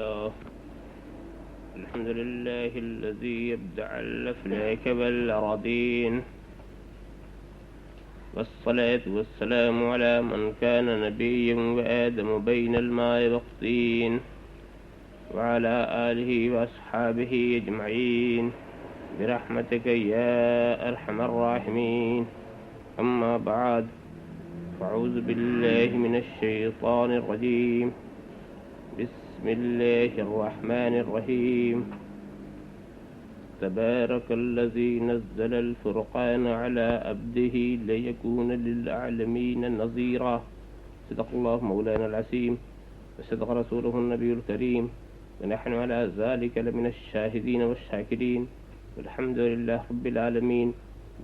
الله. الحمد لله الذي يبدع الأفلاك والأراضين، والصلاة والسلام على من كان نبيا وآدم بين الماء والطين، وعلى آله وأصحابه أجمعين برحمتك يا أرحم الراحمين. أما بعد، فأعوذ بالله من الشيطان الرجيم. بسم الله الرحمن الرحيم. تبارك الذي نزل الفرقان على عبده ليكون للعالمين نظيرا. صدق الله مولانا العظيم، وصدق رسوله النبي الكريم، ونحن على ذلك لمن الشاهدين والشاكرين، والحمد لله رب العالمين.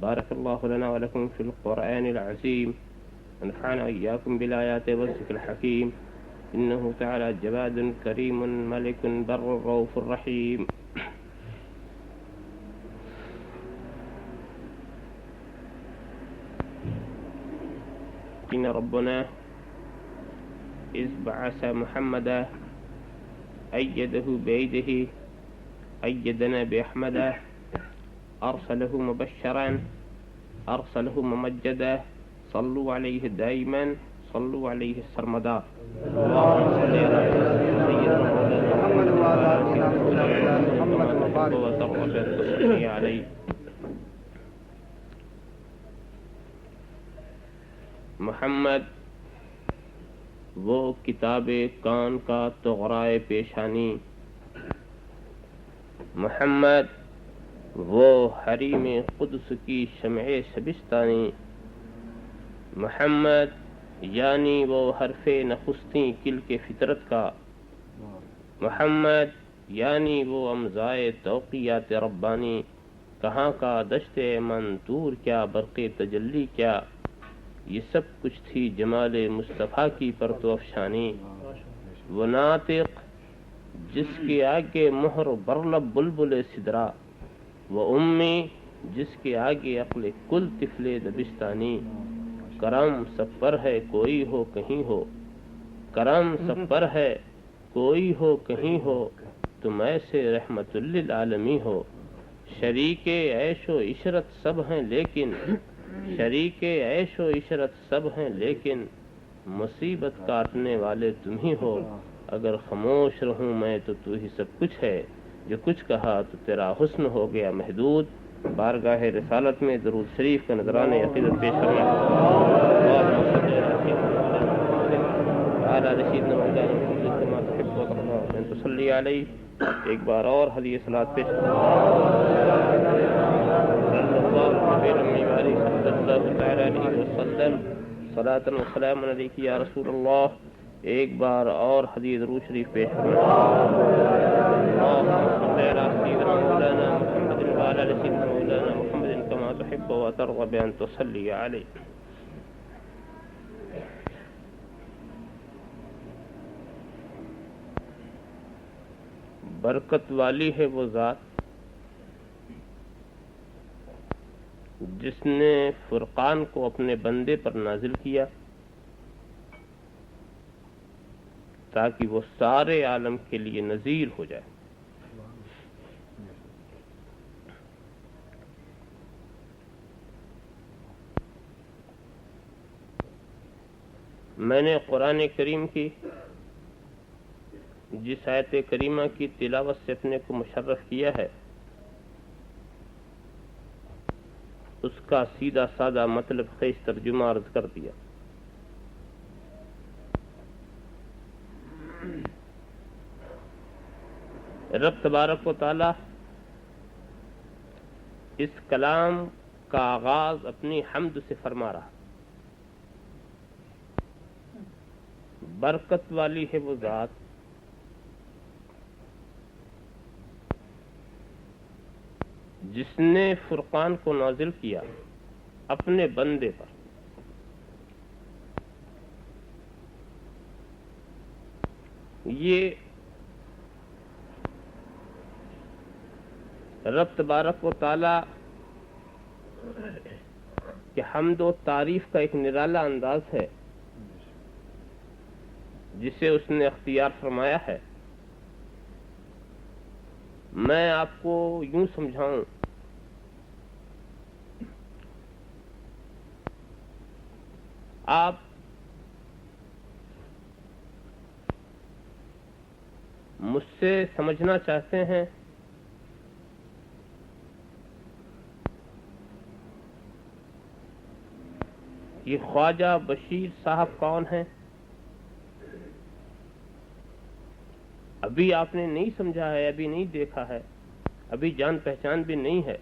بارك الله لنا ولكم في القرآن العظيم، ونفعنا إياكم بالآيات والذكر الحكيم. إنه تعالى جواد كريم ملك بر رؤوف رحيم. إن ربنا إذ بعث محمدا أيده بيده أيدنا بأحمدا، أرسله مبشرا أرسله ممجدا، صلوا عليه دائما صلوا عليه سرمدا. اللهم صل على سيدنا محمد وعلى آل محمد وصلي عليه. محمد وہ کتاب کان کا تغرائے پیشانی، محمد وہ حریم قدس کی شمع شبستانی، محمد یعنی وہ حرف نخستیں کلک فطرت کا، محمد یعنی وہ امضائے توقیات ربانی، کہاں کا دشت من دور کیا برق تجلی کیا، یہ سب کچھ تھی جمال مصطفیٰ کی پرتو افشانی. وہ ناطق جس کے آگے مہر برلب بلبل سدرا، وہ امی جس کے آگے عقل کل طفل دبستانی. کرم سب پر ہے کوئی ہو کہیں ہو، کرم سب پر ہے کوئی ہو کہیں ہو، تم ایسے رحمت للعالمین ہو. شریک عیش و عشرت سب ہیں لیکن، شریک عیش و عشرت سب ہیں لیکن، مصیبت کاٹنے والے تم ہی ہو. اگر خاموش رہوں میں تو تو ہی سب کچھ ہے، جو کچھ کہا تو تیرا حسن ہو گیا محدود. بارگاہ رسالت میں درود شریف کا نذرانہ عقیدت پیش کرنا. تصلی علیہ. ایک بار اور ہدیہ صلاۃ پیش کرنا. صلاۃ و سلام علیک یا رسول اللہ. ایک بار اور ہدیہ درود شریف پیش کرنا. محمد كما تحب وترضى بأن تصلي عليه. برکت والی ہے وہ ذات جس نے فرقان کو اپنے بندے پر نازل کیا تاکہ وہ سارے عالم کے لیے نذیر ہو جائے. میں نے قرآن کریم کی جس آیت کریمہ کی تلاوت سے اپنے کو مشرف کیا ہے، اس کا سیدھا سادہ مطلب خیز ترجمہ عرض کر دیا. رب تبارک و تعالی اس کلام کا آغاز اپنی حمد سے فرما رہا. برکت والی ہے وہ ذات جس نے فرقان کو نازل کیا اپنے بندے پر. یہ رب تبارک و تعالی کہ حمد و تعریف کا ایک نرالا انداز ہے جسے اس نے اختیار فرمایا ہے میں آپ کو یوں سمجھاؤں، آپ مجھ سے سمجھنا چاہتے ہیں کہ خواجہ بشیر صاحب کون ہیں؟ ابھی آپ نے نہیں سمجھا ہے، ابھی نہیں دیکھا ہے، ابھی جان پہچان بھی نہیں ہے۔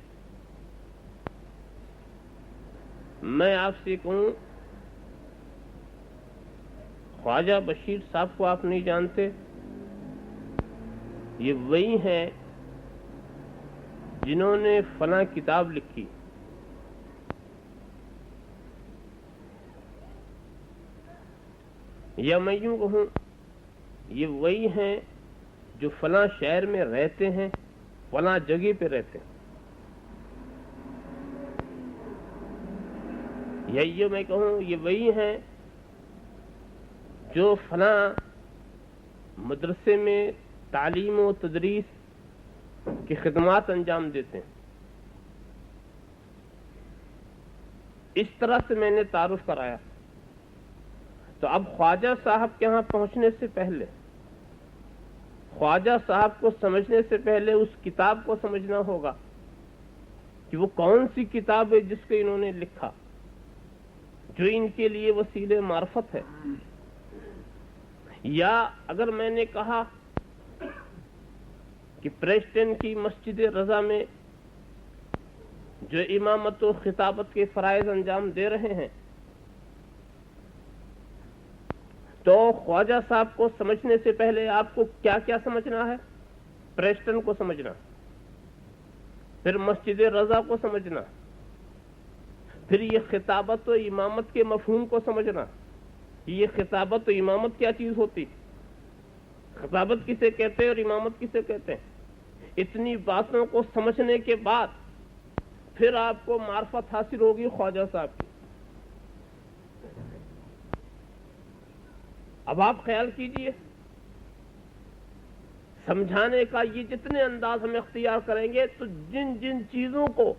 میں آپ سے کہوں خواجہ بشیر صاحب کو آپ نہیں جانتے؟ یہ وہی ہیں جنہوں نے فلاں کتاب لکھی، یا میں یوں کہوں یہ وہی ہیں جو فلاں شہر میں رہتے ہیں، فلاں جگہ پہ رہتے ہیں، یا یہ میں کہوں یہ وہی ہیں جو فلاں مدرسے میں تعلیم و تدریس کی خدمات انجام دیتے ہیں۔ اس طرح سے میں نے تعارف کرایا۔ تو اب خواجہ صاحب کے یہاں پہنچنے سے پہلے، خواجہ صاحب کو سمجھنے سے پہلے اس کتاب کو سمجھنا ہوگا کہ وہ کون سی کتاب ہے جس کو انہوں نے لکھا، جو ان کے لیے وسیلہ معرفت ہے۔ یا اگر میں نے کہا کہ پریسٹن کی مسجد رضا میں جو امامت و خطابت کے فرائض انجام دے رہے ہیں، تو خواجہ صاحب کو سمجھنے سے پہلے آپ کو کیا کیا سمجھنا ہے؟ پریسٹن کو سمجھنا، پھر مسجد رضا کو سمجھنا، پھر یہ خطابت و امامت کے مفہوم کو سمجھنا۔ یہ خطابت و امامت کیا چیز ہوتی، خطابت کسے کہتے ہیں اور امامت کسے کہتے ہیں؟ اتنی باتوں کو سمجھنے کے بعد پھر آپ کو معرفت حاصل ہوگی خواجہ صاحب کی۔ اب آپ خیال کیجئے، سمجھانے کا یہ جتنے انداز ہم اختیار کریں گے تو جن جن چیزوں کو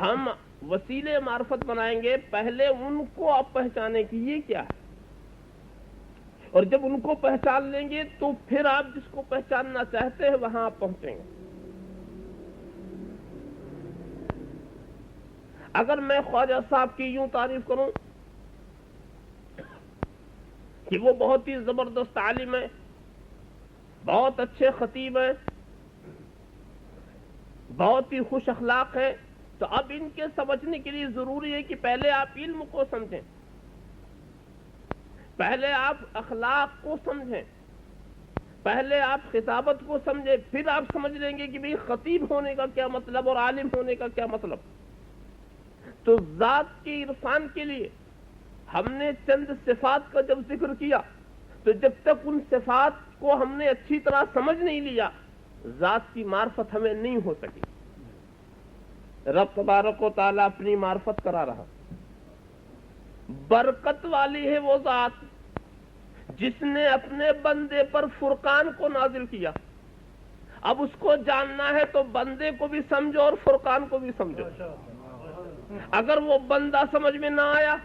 ہم وسیلے معرفت بنائیں گے، پہلے ان کو آپ پہچانے کی یہ کیا ہے، اور جب ان کو پہچان لیں گے تو پھر آپ جس کو پہچاننا چاہتے ہیں وہاں آپ پہنچیں گے۔ اگر میں خواجہ صاحب کی یوں تعریف کروں کہ وہ بہت ہی زبردست عالم ہے، بہت اچھے خطیب ہیں، بہت ہی خوش اخلاق ہیں، تو اب ان کے سمجھنے کے لیے ضروری ہے کہ پہلے آپ علم کو سمجھیں، پہلے آپ اخلاق کو سمجھیں، پہلے آپ خطابت کو سمجھیں، پھر آپ سمجھ لیں گے کہ بھئی خطیب ہونے کا کیا مطلب اور عالم ہونے کا کیا مطلب۔ تو ذات کے عرفان کے لیے ہم نے چند صفات کا جب ذکر کیا تو جب تک ان صفات کو ہم نے اچھی طرح سمجھ نہیں لیا، ذات کی معرفت ہمیں نہیں ہو سکی۔ رب تبارک و تعالیٰ اپنی معرفت کرا رہا۔ برکت والی ہے وہ ذات جس نے اپنے بندے پر فرقان کو نازل کیا۔ اب اس کو جاننا ہے تو بندے کو بھی سمجھو اور فرقان کو بھی سمجھو۔ اگر وہ بندہ سمجھ میں نہ آیا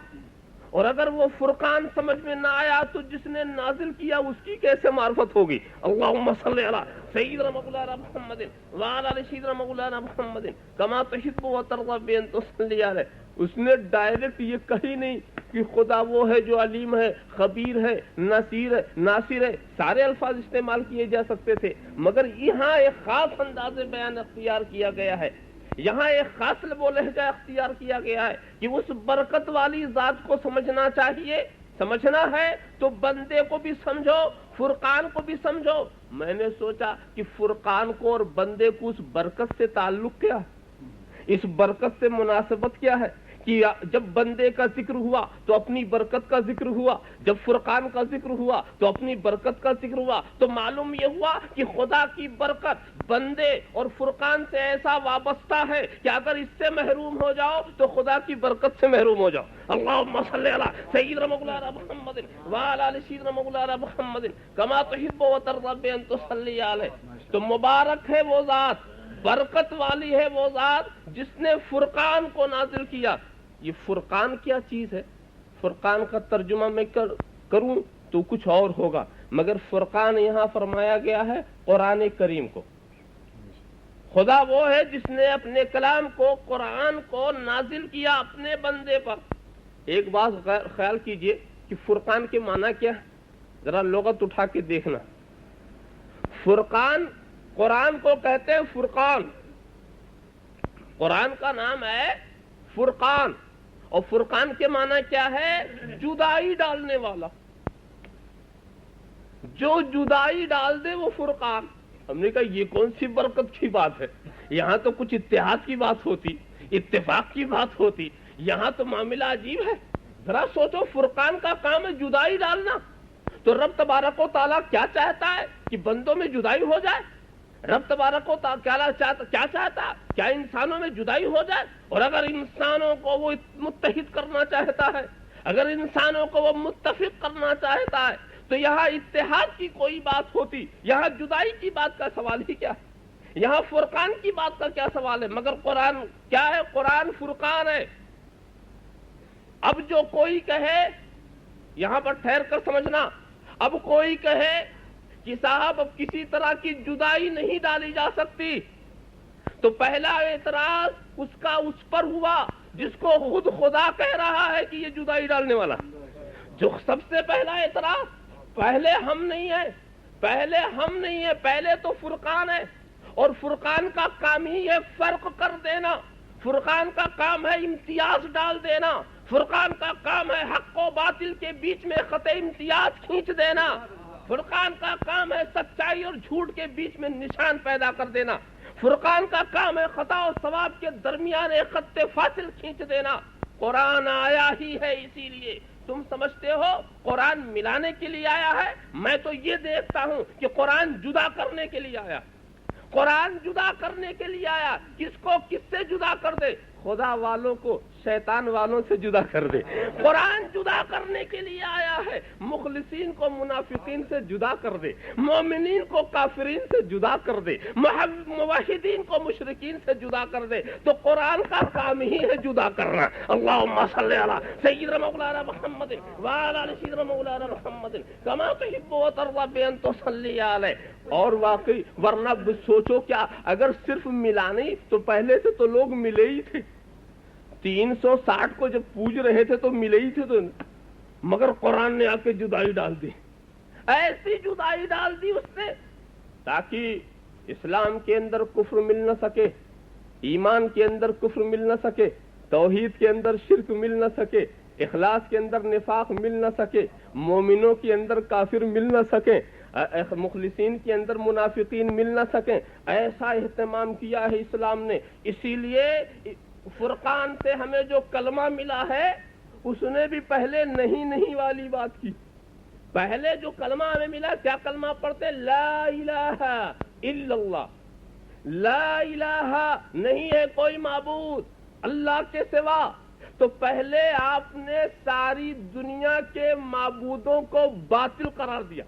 اور اگر وہ فرقان سمجھ میں نہ آیا تو جس نے نازل کیا اس کی کیسے معرفت ہوگی؟ اللہم صلی علی سیدنا مولانا محمد وعلی آل سیدنا مولانا محمد کما تحب و ترضی بان تصلی علیہ۔ اس نے ڈائریکٹ یہ کہی نہیں کہ خدا وہ ہے جو علیم ہے، خبیر ہے، ناصر ہے، سارے الفاظ استعمال کیے جا سکتے تھے، مگر یہاں ایک خاص انداز بیان اختیار کیا گیا ہے، یہاں ایک خاص لب و لہجہ اختیار کیا گیا ہے کہ اس برکت والی ذات کو سمجھنا چاہیے۔ سمجھنا ہے تو بندے کو بھی سمجھو، فرقان کو بھی سمجھو۔ میں نے سوچا کہ فرقان کو اور بندے کو اس برکت سے تعلق کیا ہے، اس برکت سے مناسبت کیا ہے کہ جب بندے کا ذکر ہوا تو اپنی برکت کا ذکر ہوا، جب فرقان کا ذکر ہوا تو اپنی برکت کا ذکر ہوا، تو معلوم یہ ہوا کہ خدا کی برکت بندے اور فرقان سے ایسا وابستہ ہے کہ اگر اس سے محروم ہو جاؤ تو خدا کی برکت سے محروم ہو جاؤ۔ اللہم صلی علی سیدنا مولانا محمد وعلی آل سیدنا مولانا محمد کما تحب و ترضی ان تصلی علیہ۔ تو مبارک ہے وہ ذات، برکت والی ہے وہ ذات جس نے فرقان کو نازل کیا۔ یہ فرقان کیا چیز ہے؟ فرقان کا ترجمہ میں کروں تو کچھ اور ہوگا، مگر فرقان یہاں فرمایا گیا ہے قرآن کریم کو۔ خدا وہ ہے جس نے اپنے کلام کو، قرآن کو نازل کیا اپنے بندے پر۔ ایک بات خیال کیجئے کہ فرقان کے معنی کیا ہے، ذرا لغت اٹھا کے دیکھنا۔ فرقان، قرآن کو کہتے ہیں فرقان، قرآن کا نام ہے فرقان، اور فرقان کے معنی کیا ہے؟ جدائی ڈالنے والا۔ جو جدائی ڈال دے وہ فرقان۔ ہم نے کہا یہ کون سی برکت کی بات ہے، یہاں تو کچھ اتحاد کی بات ہوتی، اتفاق کی بات ہوتی، یہاں تو معاملہ عجیب ہے۔ ذرا سوچو، فرقان کا کام ہے جدائی ڈالنا، تو رب تبارک و تعالیٰ کیا چاہتا ہے کہ بندوں میں جدائی ہو جائے؟ رب تبارک و تعالیٰ کیا چاہتا ہے؟ کیا انسانوں میں جدائی ہو جائے؟ اور اگر انسانوں کو وہ متحد کرنا چاہتا ہے، اگر انسانوں کو وہ متفق کرنا چاہتا ہے، تو یہاں اتحاد کی کوئی بات ہوتی، یہاں جدائی کی بات کا سوال ہی کیا ہے، یہاں فرقان کی بات کا کیا سوال ہے؟ مگر قرآن کیا ہے؟ قرآن فرقان ہے۔ اب جو کوئی کہے، یہاں پر ٹھہر کر سمجھنا، اب کوئی کہے کہ صاحب اب کسی طرح کی جدائی نہیں ڈالی جا سکتی، تو پہلا اعتراض اس کا اس پر ہوا جس کو خود خدا کہہ رہا ہے کہ یہ جدائی ڈالنے والا۔ جو سب سے پہلا اعتراض، پہلے ہم نہیں ہیں، پہلے ہم نہیں ہیں، پہلے تو فرقان ہے، اور فرقان کا کام ہی ہے فرق کر دینا، فرقان کا کام ہے امتیاز ڈال دینا، فرقان کا کام ہے حق و باطل کے بیچ میں خط امتیاز کھینچ دینا، فرقان کا کام ہے سچائی اور جھوٹ کے بیچ میں نشان پیدا کر دینا، فرقان کا کام ہے خطا و ثواب کے درمیان ایک خط فاصل کھینچ دینا۔ قرآن آیا ہی ہے اسی لیے۔ تم سمجھتے ہو قرآن ملانے کے لیے آیا ہے؟ میں تو یہ دیکھتا ہوں کہ قرآن جدا کرنے کے لیے آیا، قرآن جدا کرنے کے لیے آیا۔ کس کو کس سے جدا کر دے؟ خدا والوں کو شیطان والوں سے جدا کر دے۔ قرآن جدا کرنے کے لیے آیا ہے، مخلصین کو منافقین سے جدا کر دے، مومنین کو کافرین سے جدا کر دے، موحدین کو مشرکین سے جدا کر دے۔ تو قرآن کا کام ہی ہے جدا کرنا۔ اللہم صلی علی سیدنا مولانا محمد وعلی آل سیدنا مولانا محمد کما تحب و ترضی ان تصلی علیہ۔ اور واقعی ورنہ سوچو، کیا اگر صرف ملانے تو پہلے سے تو لوگ ملے ہی تھے، 360 کو جب پوج رہے تھے تو ملے ہی تھے، تو مگر قرآن نے آ کے جدائی ڈال دی، ایسی جدائی ڈال دی اس نے تاکہ اسلام کے اندر کفر مل نہ سکے، ایمان کے اندر کفر مل نہ سکے، توحید کے اندر شرک مل نہ سکے، اخلاص کے اندر نفاق مل نہ سکے، مومنوں کے اندر کافر مل نہ سکیں، مخلصین کے اندر منافقین مل نہ سکیں۔ ایسا اہتمام کیا ہے اسلام نے۔ اسی لیے فرقان سے ہمیں جو کلمہ ملا ہے اس نے بھی پہلے نہیں والی بات کی۔ پہلے جو کلمہ ہمیں ملا، کیا کلمہ پڑھتے؟ لا الہ الا اللہ، لا الہ نہیں ہے کوئی معبود اللہ کے سوا۔ تو پہلے آپ نے ساری دنیا کے معبودوں کو باطل قرار دیا،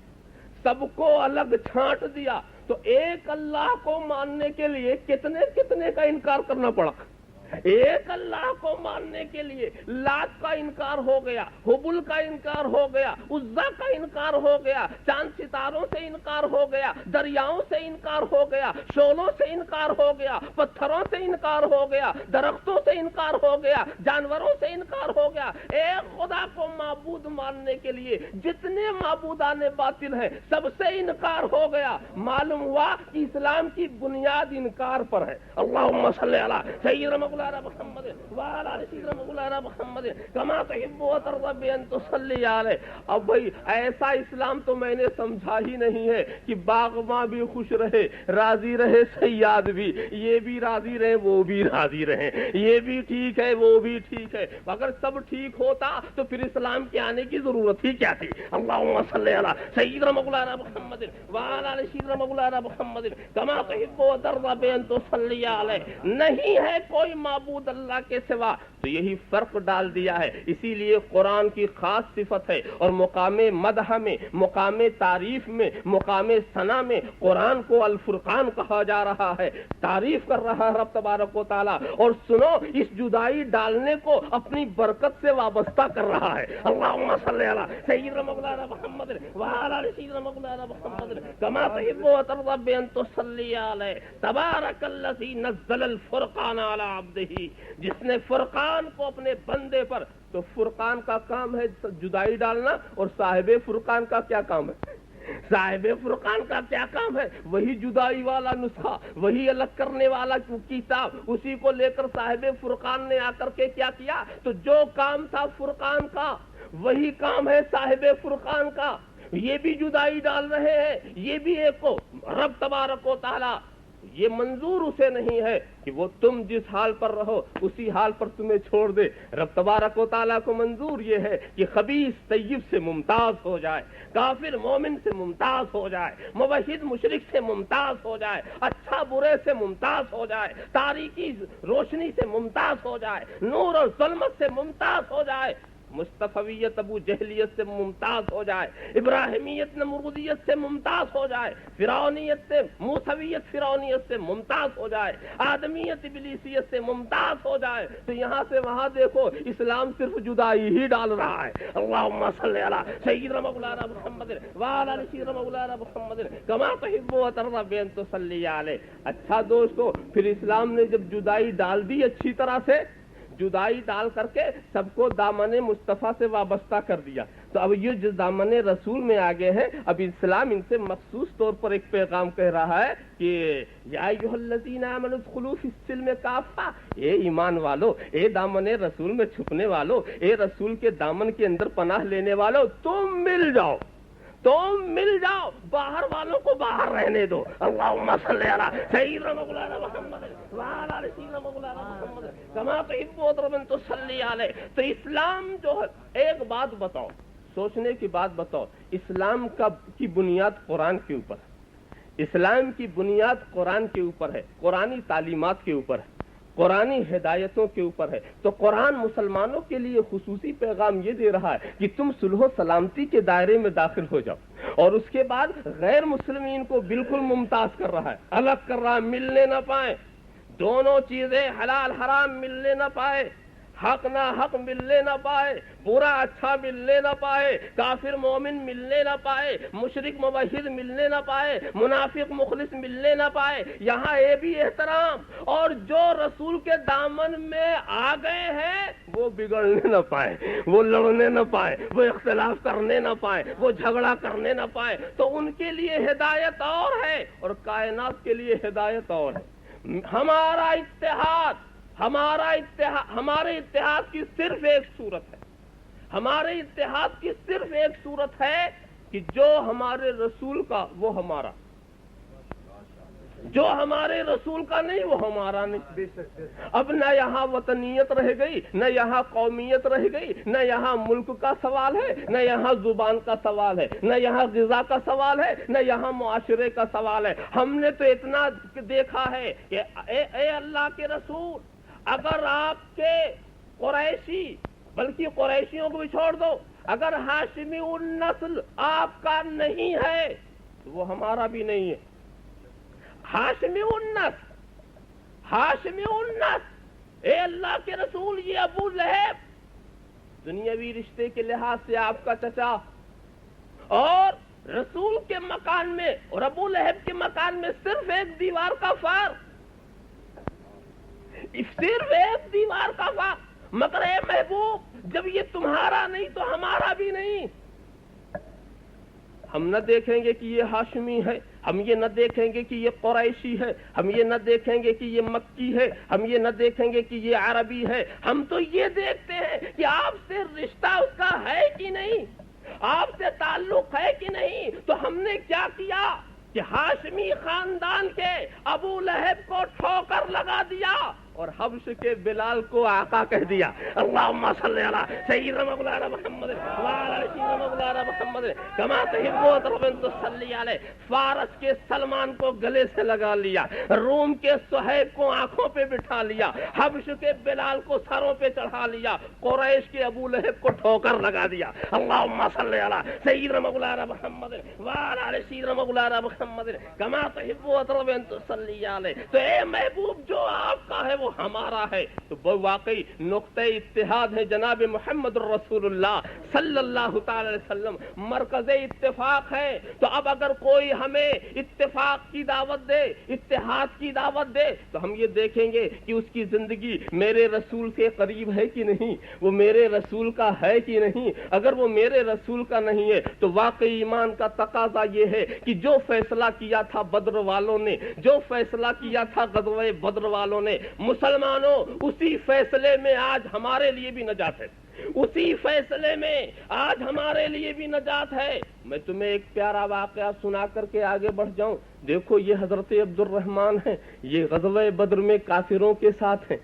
سب کو الگ چھانٹ دیا، تو ایک اللہ کو ماننے کے لیے کتنے کا انکار کرنا پڑا۔ ایک اللہ کو ماننے کے لیے لات کا انکار ہو گیا، حبل کا انکار ہو گیا، عزا کا انکار ہو گیا، چاند ستاروں سے انکار ہو گیا، دریاؤں سے انکار ہو گیا، شولوں سے انکار ہو گیا، پتھروں سے انکار ہو گیا، درختوں سے انکار ہو گیا، جانوروں سے انکار ہو گیا۔ ایک خدا کو معبود ماننے کے لیے جتنے معبودان باطل ہیں سب سے انکار ہو گیا۔ معلوم ہوا کہ اسلام کی بنیاد انکار پر ہے۔ اللہم صلی علی سیدنا مولانا مولانا محمد وعلى آل سيدنا مولانا محمد كما تحب وترضى بأن تصلي عليه. اب بھائی ایسا اسلام تو میں نے سمجھا ہی نہیں ہے کہ باغ ماں بھی خوش رہے, راضی رہے صیاد بھی, یہ بھی راضی رہے وہ بھی راضی رہے, یہ بھی ٹھیک ہے وہ بھی ٹھیک ہے. اگر سب ٹھیک ہوتا تو پھر اسلام کے آنے کی ضرورت ہی کیا تھی؟ اللہم صلی علی سیدنا مولانا محمد وعلی آل سیدنا مولانا محمد کما تحب وترضى بأن تصلی علیہ. نہیں ہے کوئی معبود اللہ کے سوا, تو یہی فرق ڈال دیا ہے. اسی لیے قرآن کی خاص صفت ہے, اور مقام مدح میں, مقام تعریف میں, مقام ثنا میں قرآن کو الفرقان کہا جا رہا ہے. تعریف کر رہا ہے رب تبارک و تعالیٰ, اور سنو اس جدائی ڈالنے کو اپنی برکت سے وابستہ کر رہا ہے. اللہم صلی علی سیدنا مولانا محمد وعلی آل سیدنا مولانا محمد کما تحب وترضى بأن تصلی علیہ. تبارک الذی نزل الفرقان علی عبدہ, جس نے فرقان کو اپنے بندے پر. تو فرقان کا کام ہے جدائی ڈالنا, اور صاحب فرقان کا کیا کام ہے؟ صاحب فرقان کا کیا کام ہے؟ وہی جدائی والا نسخہ, وہی الگ کرنے والا کتاب, اسی کو لے کر صاحب فرقان نے آ کر کے کیا کیا؟ تو جو کام تھا فرقان کا وہی کام ہے صاحب فرقان کا. یہ بھی جدائی ڈال رہے ہیں, یہ بھی ایک کو رب تبارک و تعالی. یہ منظور اسے نہیں ہے کہ وہ تم جس حال پر رہو اسی حال پر تمہیں چھوڑ دے. رب تبارک و تعالیٰ کو منظور یہ ہے کہ خبیث طیب سے ممتاز ہو جائے, کافر مومن سے ممتاز ہو جائے, موحد مشرک سے ممتاز ہو جائے, اچھا برے سے ممتاز ہو جائے, تاریکی روشنی سے ممتاز ہو جائے, نور اور ظلمت سے ممتاز ہو جائے, مصطفیت ابو جہلیت سے ممتاز ہو جائے, ابراہیمیت نمرودیت سے ممتاز ہو جائے, فرعونیت سے موسویت فرعونیت سے ممتاز ہو جائے, آدمیت ابلیسیت سے ممتاز ہو جائے. تو یہاں سے وہاں دیکھو اسلام صرف جدائی ہی ڈال رہا ہے. اللہم صلی علی سیدنا مولانا محمد وعلی آل سیدنا مولانا محمد کما تحب وترضى بأن تصلی علیہ. اچھا دوستو, پھر اسلام نے جب جدائی ڈال دی, اچھی طرح سے جدائی ڈال کر کے سب کو دامن مصطفیٰ سے وابستہ کر دیا, تو اب یہ جو دامن رسول میں آگے ہیں, اب اسلام ان سے مخصوص طور پر ایک پیغام کہہ رہا ہے کہ یا ایھا الذین آمنوا ادخلوا فی السلم کافہ, اے ایمان والو, اے دامن رسول میں چھپنے والو, اے رسول کے دامن کے اندر پناہ لینے والو, تم مل جاؤ, تم مل جاؤ, باہر والوں کو باہر رہنے دو. اللہم صلی علی سیدنا مولانا محمد وعلی آل سیدنا مولانا محمد کما تحب وترضى بأن تصلی علیہ. تو اسلام جو ہے, ایک بات بتاؤ, سوچنے کی بات بتاؤ, اسلام کی بنیاد قرآن کے اوپر ہے, اسلام کی بنیاد قرآن کے اوپر ہے, قرآنی تعلیمات کے اوپر ہے, قرآنی ہدایتوں کے اوپر ہے. تو قرآن مسلمانوں کے لیے خصوصی پیغام یہ دے رہا ہے کہ تم صلح و سلامتی کے دائرے میں داخل ہو جاؤ, اور اس کے بعد غیر مسلمین کو بالکل ممتاز کر رہا ہے, الگ کر رہا ہے, ملنے نہ پائیں, دونوں چیزیں حلال حرام ملنے نہ پائے, حق نہ حق ملنے نہ پائے, برا اچھا ملنے نہ پائے, کافر مومن ملنے نہ پائے, مشرک موحد ملنے نہ پائے, منافق مخلص ملنے نہ پائے. یہاں یہ بھی احترام, اور جو رسول کے دامن میں آ گئے ہیں وہ بگڑنے نہ پائے, وہ لڑنے نہ پائے, وہ اختلاف کرنے نہ پائے, وہ جھگڑا کرنے نہ پائے. تو ان کے لیے ہدایت اور ہے, اور کائنات کے لیے ہدایت اور ہے. ہمارا اتحاد, ہمارے اتحاد کی صرف ایک صورت ہے, ہمارے اتحاد کی صرف ایک صورت ہے کہ جو ہمارے رسول کا وہ ہمارا, جو ہمارے رسول کا نہیں وہ ہمارا نہیں. اب نہ یہاں وطنیت رہ گئی, نہ یہاں قومیت رہ گئی, نہ یہاں ملک کا سوال ہے, نہ یہاں زبان کا سوال ہے, نہ یہاں غذا کا سوال ہے, نہ یہاں معاشرے کا سوال ہے. ہم نے تو اتنا دیکھا ہے کہ اے اللہ کے رسول, اگر آپ کے قریشی, بلکہ قریشیوں کو بھی چھوڑ دو, اگر ہاشمی النسل آپ کا نہیں ہے تو وہ ہمارا بھی نہیں ہے. ہاشمی النسل, ہاشمی النسل, اے اللہ کے رسول, یہ ابو لہب دنیاوی رشتے کے لحاظ سے آپ کا چچا, اور رسول کے مکان میں اور ابو لہب کے مکان میں صرف ایک دیوار کا فرق, صرف ایک دیوار کا فرق. مگر اے محبوب, جب یہ تمہارا نہیں تو ہمارا بھی نہیں. ہم نہ دیکھیں گے کہ یہ ہاشمی ہے, ہم یہ نہ دیکھیں گے کہ یہ قریشی ہے، ہم یہ نہ دیکھیں گے کہ یہ مکی ہے، ہم یہ نہ دیکھیں گے کہ یہ عربی ہے، ہم تو یہ دیکھتے ہیں کہ آپ سے رشتہ اس کا ہے کہ نہیں، آپ سے تعلق ہے کہ نہیں۔ تو ہم نے کیا کیا کہ ہاشمی خاندان کے ابو لہب کو ٹھوکر لگا دیا اور حبش کے بلال کو آقا کہہ دیا۔ اللہم صلی علی سیدنا مولانا محمد وعلی سیدنا مولانا محمد کما تحب و ترضى تصلی علیہ۔ فارس کے سلمان کو گلے سے لگا لیا، روم کے صہیب کو آنکھوں پہ بٹھا لیا، حبش کے بلال کو سروں پہ چڑھا لیا، قریش کے ابو لہب کو ٹھوکر لگا دیا۔ اللہم صلی علی سیدنا مولانا محمد وعلی سیدنا مولانا محمد کما تحب و ترضى تصلی علیہ۔ تو اے محبوب جو آپ کا ہے وہ ہمارا ہے۔ تو وہ واقعی نقطہ اتحاد ہے جناب محمد الرسول اللہ صلی اللہ تعالی علیہ وسلم، مرکز اتفاق ہے۔ تو اب اگر کوئی ہمیں اتفاق کی دعوت دے، اتحاد کی دعوت دے، تو ہم یہ دیکھیں گے کہ اس کی زندگی میرے رسول کے قریب ہے کہ نہیں، وہ میرے رسول کا ہے کہ نہیں۔ اگر وہ میرے رسول کا نہیں ہے تو واقعی ایمان کا تقاضا یہ ہے کہ جو فیصلہ کیا تھا بدر والوں نے، جو فیصلہ کیا تھا غزوہ بدر والوں نے، مسلمانوں اسی فیصلے میں آج ہمارے لیے بھی نجات ہے، اسی فیصلے میں آج ہمارے لیے بھی نجات ہے۔ میں تمہیں ایک پیارا واقعہ سنا کر کے آگے بڑھ جاؤں۔ دیکھو یہ حضرت عبد الرحمن ہیں، یہ غزوہ بدر میں کافروں کے ساتھ ہیں،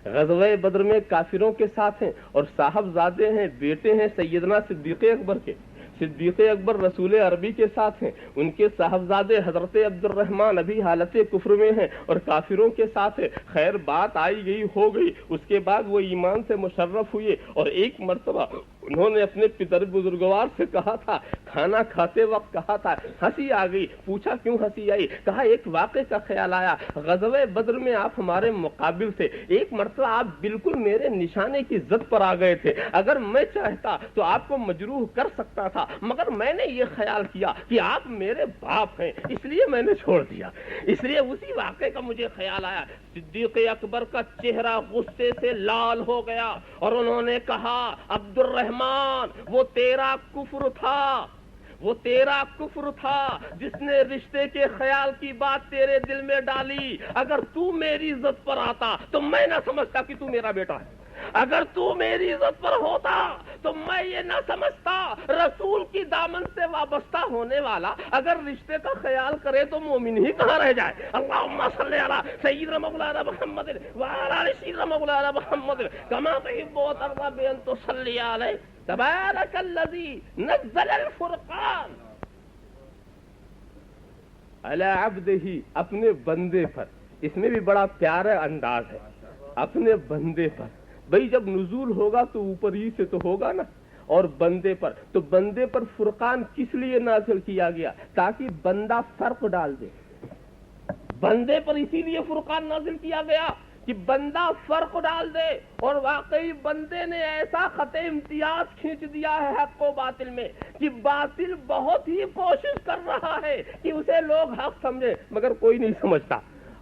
غزوہ بدر میں کافروں کے ساتھ ہیں، اور صاحبزادے ہیں، بیٹے ہیں سیدنا صدیق اکبر کے۔ صدیق اکبر رسول عربی کے ساتھ ہیں، ان کے صاحبزادے حضرت عبد الرحمن ابھی حالت کفر میں ہیں اور کافروں کے ساتھ ہیں۔ خیر بات آئی گئی ہو گئی، اس کے بعد وہ ایمان سے مشرف ہوئے، اور ایک مرتبہ انہوں نے اپنے پدر بزرگوار سے کہا تھا، کھانا کھاتے وقت کہا تھا، ہنسی آ گئی، پوچھا کیوں ہنسی آئی، کہا ایک واقعے کا خیال آیا، غزوہ بدر میں آپ ہمارے مقابل تھے، ایک مرتبہ آپ بالکل میرے نشانے کی زد پر آ گئے تھے، اگر میں چاہتا تو آپ کو مجروح کر سکتا تھا، مگر میں نے یہ خیال کیا کہ آپ میرے باپ ہیں، اس لیے میں نے چھوڑ دیا۔ اس لیے اسی واقعے کا مجھے خیال آیا۔ صدیق اکبر کا چہرہ غصے سے لال ہو گیا اور انہوں نے کہا، عبد الرحمن وہ تیرا کفر تھا، وہ تیرا کفر تھا جس نے رشتے کے خیال کی بات تیرے دل میں ڈالی۔ اگر تو میری عزت پر آتا تو میں نہ سمجھتا کہ تو میرا بیٹا ہے، اگر تو میری عزت پر ہوتا تو میں یہ نہ سمجھتا رسول کی دامن سے وابستہ ہونے والا اگر رشتے کا خیال کرے تو مومن ہی کہاں رہ جائے۔ اللہم صلی علی سیدنا مولانا محمد وعلی سیدنا مولانا محمد کما تحب و ترضى بأن تصلی علیہ۔ تبارک الذی نزل الفرقان علی عبدہ، اپنے بندے پر، اس میں بھی بڑا پیارا انداز ہے، اپنے بندے پر۔ بھئی جب نزول ہوگا تو اوپر ہی سے تو ہوگا نا، اور بندے پر، تو بندے پر فرقان کس لیے نازل کیا گیا؟ تاکہ بندہ فرق ڈال دے۔ بندے پر اسی لیے فرقان نازل کیا گیا کہ بندہ فرق ڈال دے، اور واقعی بندے نے ایسا خط امتیاز کھینچ دیا ہے حق و باطل میں کہ باطل بہت ہی کوشش کر رہا ہے کہ اسے لوگ حق سمجھے، مگر کوئی نہیں سمجھتا۔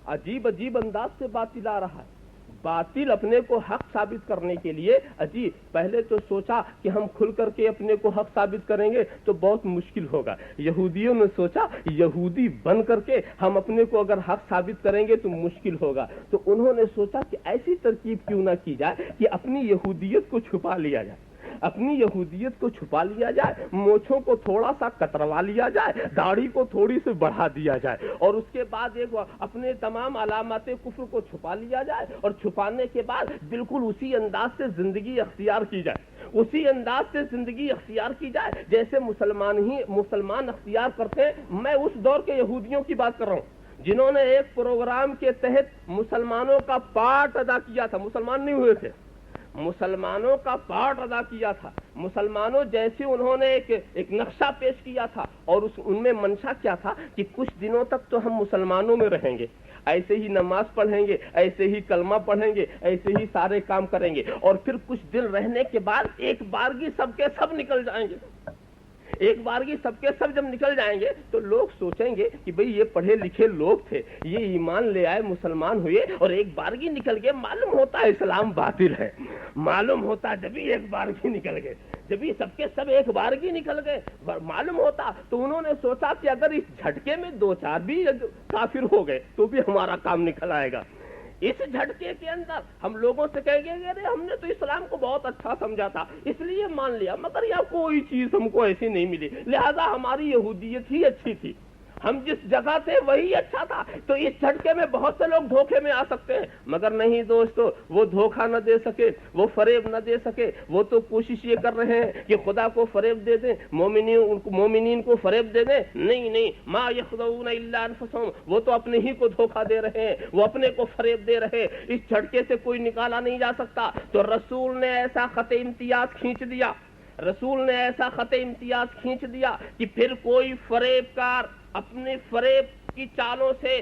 عجیب عجیب انداز سے باطل آ رہا ہے، باطل اپنے کو حق ثابت کرنے کے لیے عجیب، پہلے تو سوچا کہ ہم کھل کر کے اپنے کو حق ثابت کریں گے تو بہت مشکل ہوگا، یہودیوں نے سوچا یہودی بن کر کے ہم اپنے کو اگر حق ثابت کریں گے تو مشکل ہوگا، تو انہوں نے سوچا کہ ایسی ترکیب کیوں نہ کی جائے کہ اپنی یہودیت کو چھپا لیا جائے، اپنی یہودیت کو چھپا لیا جائے، مونچھوں کو تھوڑا سا کتروا لیا جائے، داڑھی کو تھوڑی سی بڑھا دیا جائے، اور اس کے بعد ایک اپنے تمام علامات کفر کو چھپا لیا جائے، اور چھپانے کے بعد بالکل اسی انداز سے زندگی اختیار کی جائے، اسی انداز سے زندگی اختیار کی جائے جیسے مسلمان اختیار کرتے ہیں۔ میں اس دور کے یہودیوں کی بات کر رہا ہوں جنہوں نے ایک پروگرام کے تحت مسلمانوں کا پارٹ ادا کیا تھا، مسلمان نہیں ہوئے تھے، مسلمانوں کا پارٹ ادا کیا تھا، مسلمانوں جیسے انہوں نے ایک نقشہ پیش کیا تھا، اور ان میں منشا کیا تھا کہ کچھ دنوں تک تو ہم مسلمانوں میں رہیں گے، ایسے ہی نماز پڑھیں گے، ایسے ہی کلمہ پڑھیں گے، ایسے ہی سارے کام کریں گے، اور پھر کچھ دن رہنے کے بعد ایک بارگی سب کے سب نکل جائیں گے، ایک بارگی سب کے سب جب نکل جائیں گے تو لوگ سوچیں گے کہ بھئی یہ پڑھے لکھے لوگ تھے، یہ ایمان لے آئے، مسلمان ہوئے، اور ایک بارگی نکل گئے، معلوم ہوتا ہے اسلام باطل ہے، معلوم ہوتا جب ہی ایک بارگی نکل گئے، جب یہ سب کے سب ایک بار کی نکل گئے معلوم ہوتا تو انہوں نے سوچا کہ اگر اس جھٹکے میں 2-4 بھی کافر ہو گئے تو بھی ہمارا کام نکل آئے گا. اس جھٹکے کے اندر ہم لوگوں سے کہیں گے ارے ہم نے تو اسلام کو بہت اچھا سمجھا تھا اس لیے مان لیا, مگر یہاں کوئی چیز ہم کو ایسی نہیں ملی, لہذا ہماری یہودیت ہی اچھی تھی, ہم جس جگہ تھے وہی اچھا تھا. تو اس جھٹکے میں بہت سے لوگ دھوکے میں آ سکتے ہیں, مگر نہیں دوستو, وہ دھوکہ نہ دے سکے, وہ فریب نہ دے سکے. وہ تو کوشش یہ کر رہے ہیں کہ خدا کو فریب دے دیں, مومنین کو فریب دے دیں. نہیں, ما یخدعون الا انفسهم, وہ تو اپنے ہی کو دھوکہ دے رہے ہیں, وہ اپنے کو فریب دے رہے. اس جھٹکے سے کوئی نکالا نہیں جا سکتا. تو رسول نے ایسا خط امتیاز کھینچ دیا, رسول نے ایسا خط امتیاز کھینچ دیا کہ پھر کوئی فریب کار اپنے فریب کی چالوں سے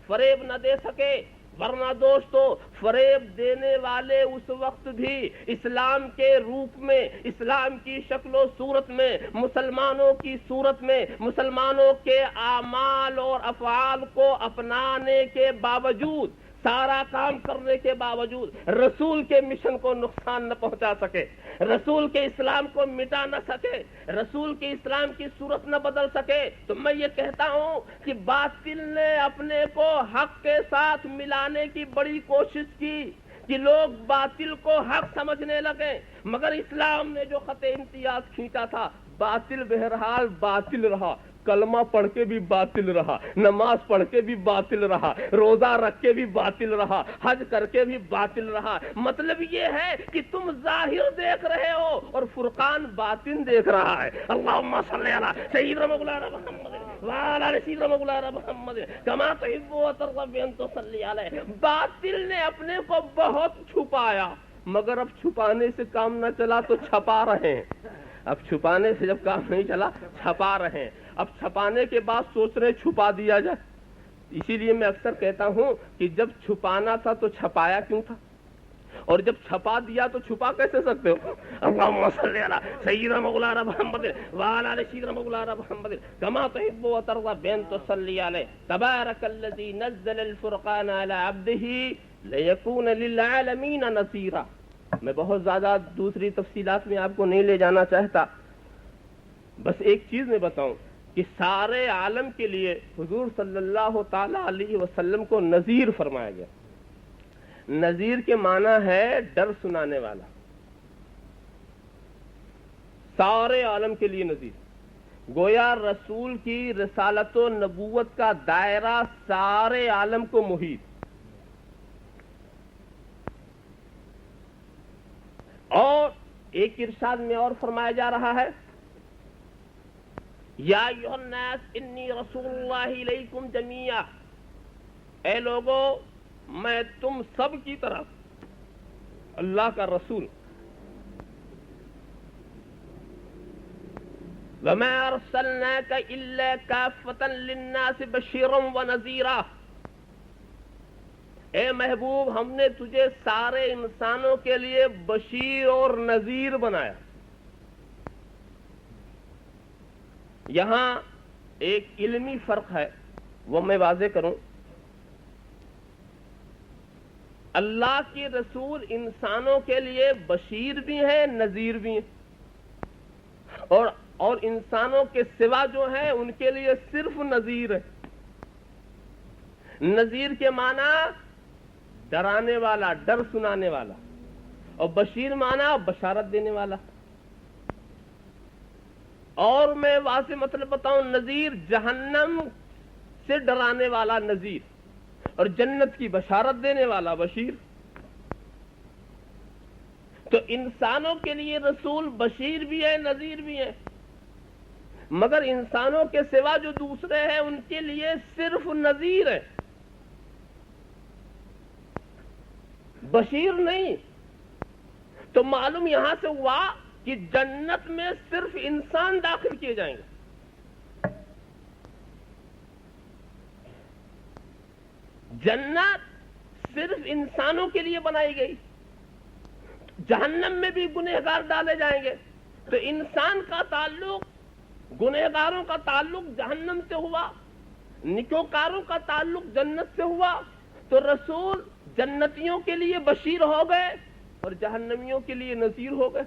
فریب نہ دے سکے. ورنہ دوستو, فریب دینے والے اس وقت بھی اسلام کے روپ میں, اسلام کی شکل و صورت میں, مسلمانوں کی صورت میں, مسلمانوں کے اعمال اور افعال کو اپنانے کے باوجود, سارا کام کرنے کے باوجود رسول کے مشن کو نقصان نہ پہنچا سکے, رسول کے اسلام کو مٹا نہ سکے, رسول کے اسلام کی صورت نہ بدل سکے. تو میں یہ کہتا ہوں کہ باطل نے اپنے کو حق کے ساتھ ملانے کی بڑی کوشش کی کہ لوگ باطل کو حق سمجھنے لگے, مگر اسلام نے جو خط امتیاز کھینچا تھا, باطل بہرحال باطل رہا. کلمہ پڑھ کے بھی باطل رہا, نماز پڑھ کے بھی باطل رہا, روزہ رکھ کے بھی باطل رہا, حج کر کے بھی باطل رہا. مطلب یہ ہے کہ تم ظاہر دیکھ رہے ہو اور فرقان باطن دیکھ رہا ہے. اللہم صلی علی سیدنا مولانا محمد وعلی آل سیدنا مولانا محمد کما تحب و ترضى ان تصلی علیہ. باطل نے اپنے کو بہت چھپایا, مگر اب چھپانے سے کام نہ چلا تو چھپا رہے ہیں. اب چھپانے سے جب کام نہیں چلا چھپا رہے ہیں. اب چھپانے کے بعد سوچ رہے چھپا دیا جائے. اسی لیے میں اکثر کہتا ہوں کہ جب چھپانا تھا تو چھپایا کیوں تھا, اور جب چھپا دیا تو چھپا کیسے سکتے ہو. اللہم صلی علی سیدنا مولانا محمد وعلی آل سیدنا مولانا محمد کما تحب و ترضى ان تصلی علیہ. تبارک الذی نزل الفرقان علی عبدہ لیکون للعالمین نذیرا. میں بہت زیادہ دوسری تفصیلات میں آپ کو نہیں لے جانا چاہتا, بس ایک چیز میں بتاؤں کہ سارے عالم کے لیے حضور صلی اللہ تعالی علیہ وسلم کو نذیر فرمایا گیا. نذیر کے معنی ہے ڈر سنانے والا, سارے عالم کے لیے نذیر. گویا رسول کی رسالت و نبوت کا دائرہ سارے عالم کو محیط. اور ایک ارشاد میں اور فرمایا جا رہا ہے, یا ایھا الناس انی رسول اللہ الیکم جمیعا, اے لوگو میں تم سب کی طرف اللہ کا رسول. وما ارسلناک الا کافۃ للناس بشیرا ونذیرا. اے محبوب, ہم نے تجھے سارے انسانوں کے لیے بشیر اور نذیر بنایا. یہاں ایک علمی فرق ہے, وہ میں واضح کروں. اللہ کے رسول انسانوں کے لیے بشیر بھی ہیں, نذیر بھی ہیں, اور انسانوں کے سوا جو ہیں ان کے لیے صرف نذیر ہے. نذیر کے معنی ڈرانے والا, ڈر سنانے والا, اور بشیر معنی بشارت دینے والا. اور میں واضح مطلب بتاؤں, نذیر جہنم سے ڈرانے والا نذیر, اور جنت کی بشارت دینے والا بشیر. تو انسانوں کے لیے رسول بشیر بھی ہے, نذیر بھی ہے, مگر انسانوں کے سوا جو دوسرے ہیں ان کے لیے صرف نذیر ہے, بشیر نہیں. تو معلوم یہاں سے ہوا کہ جنت میں صرف انسان داخل کیے جائیں گے. جنت صرف انسانوں کے لیے بنائی گئی, جہنم میں بھی گنہگار ڈالے جائیں گے. تو انسان کا تعلق, گنہگاروں کا تعلق جہنم سے ہوا, نیکوکاروں کا تعلق جنت سے ہوا. تو رسول جنتیوں کے لیے بشیر ہو گئے اور جہنمیوں کے لیے نذیر ہو گئے.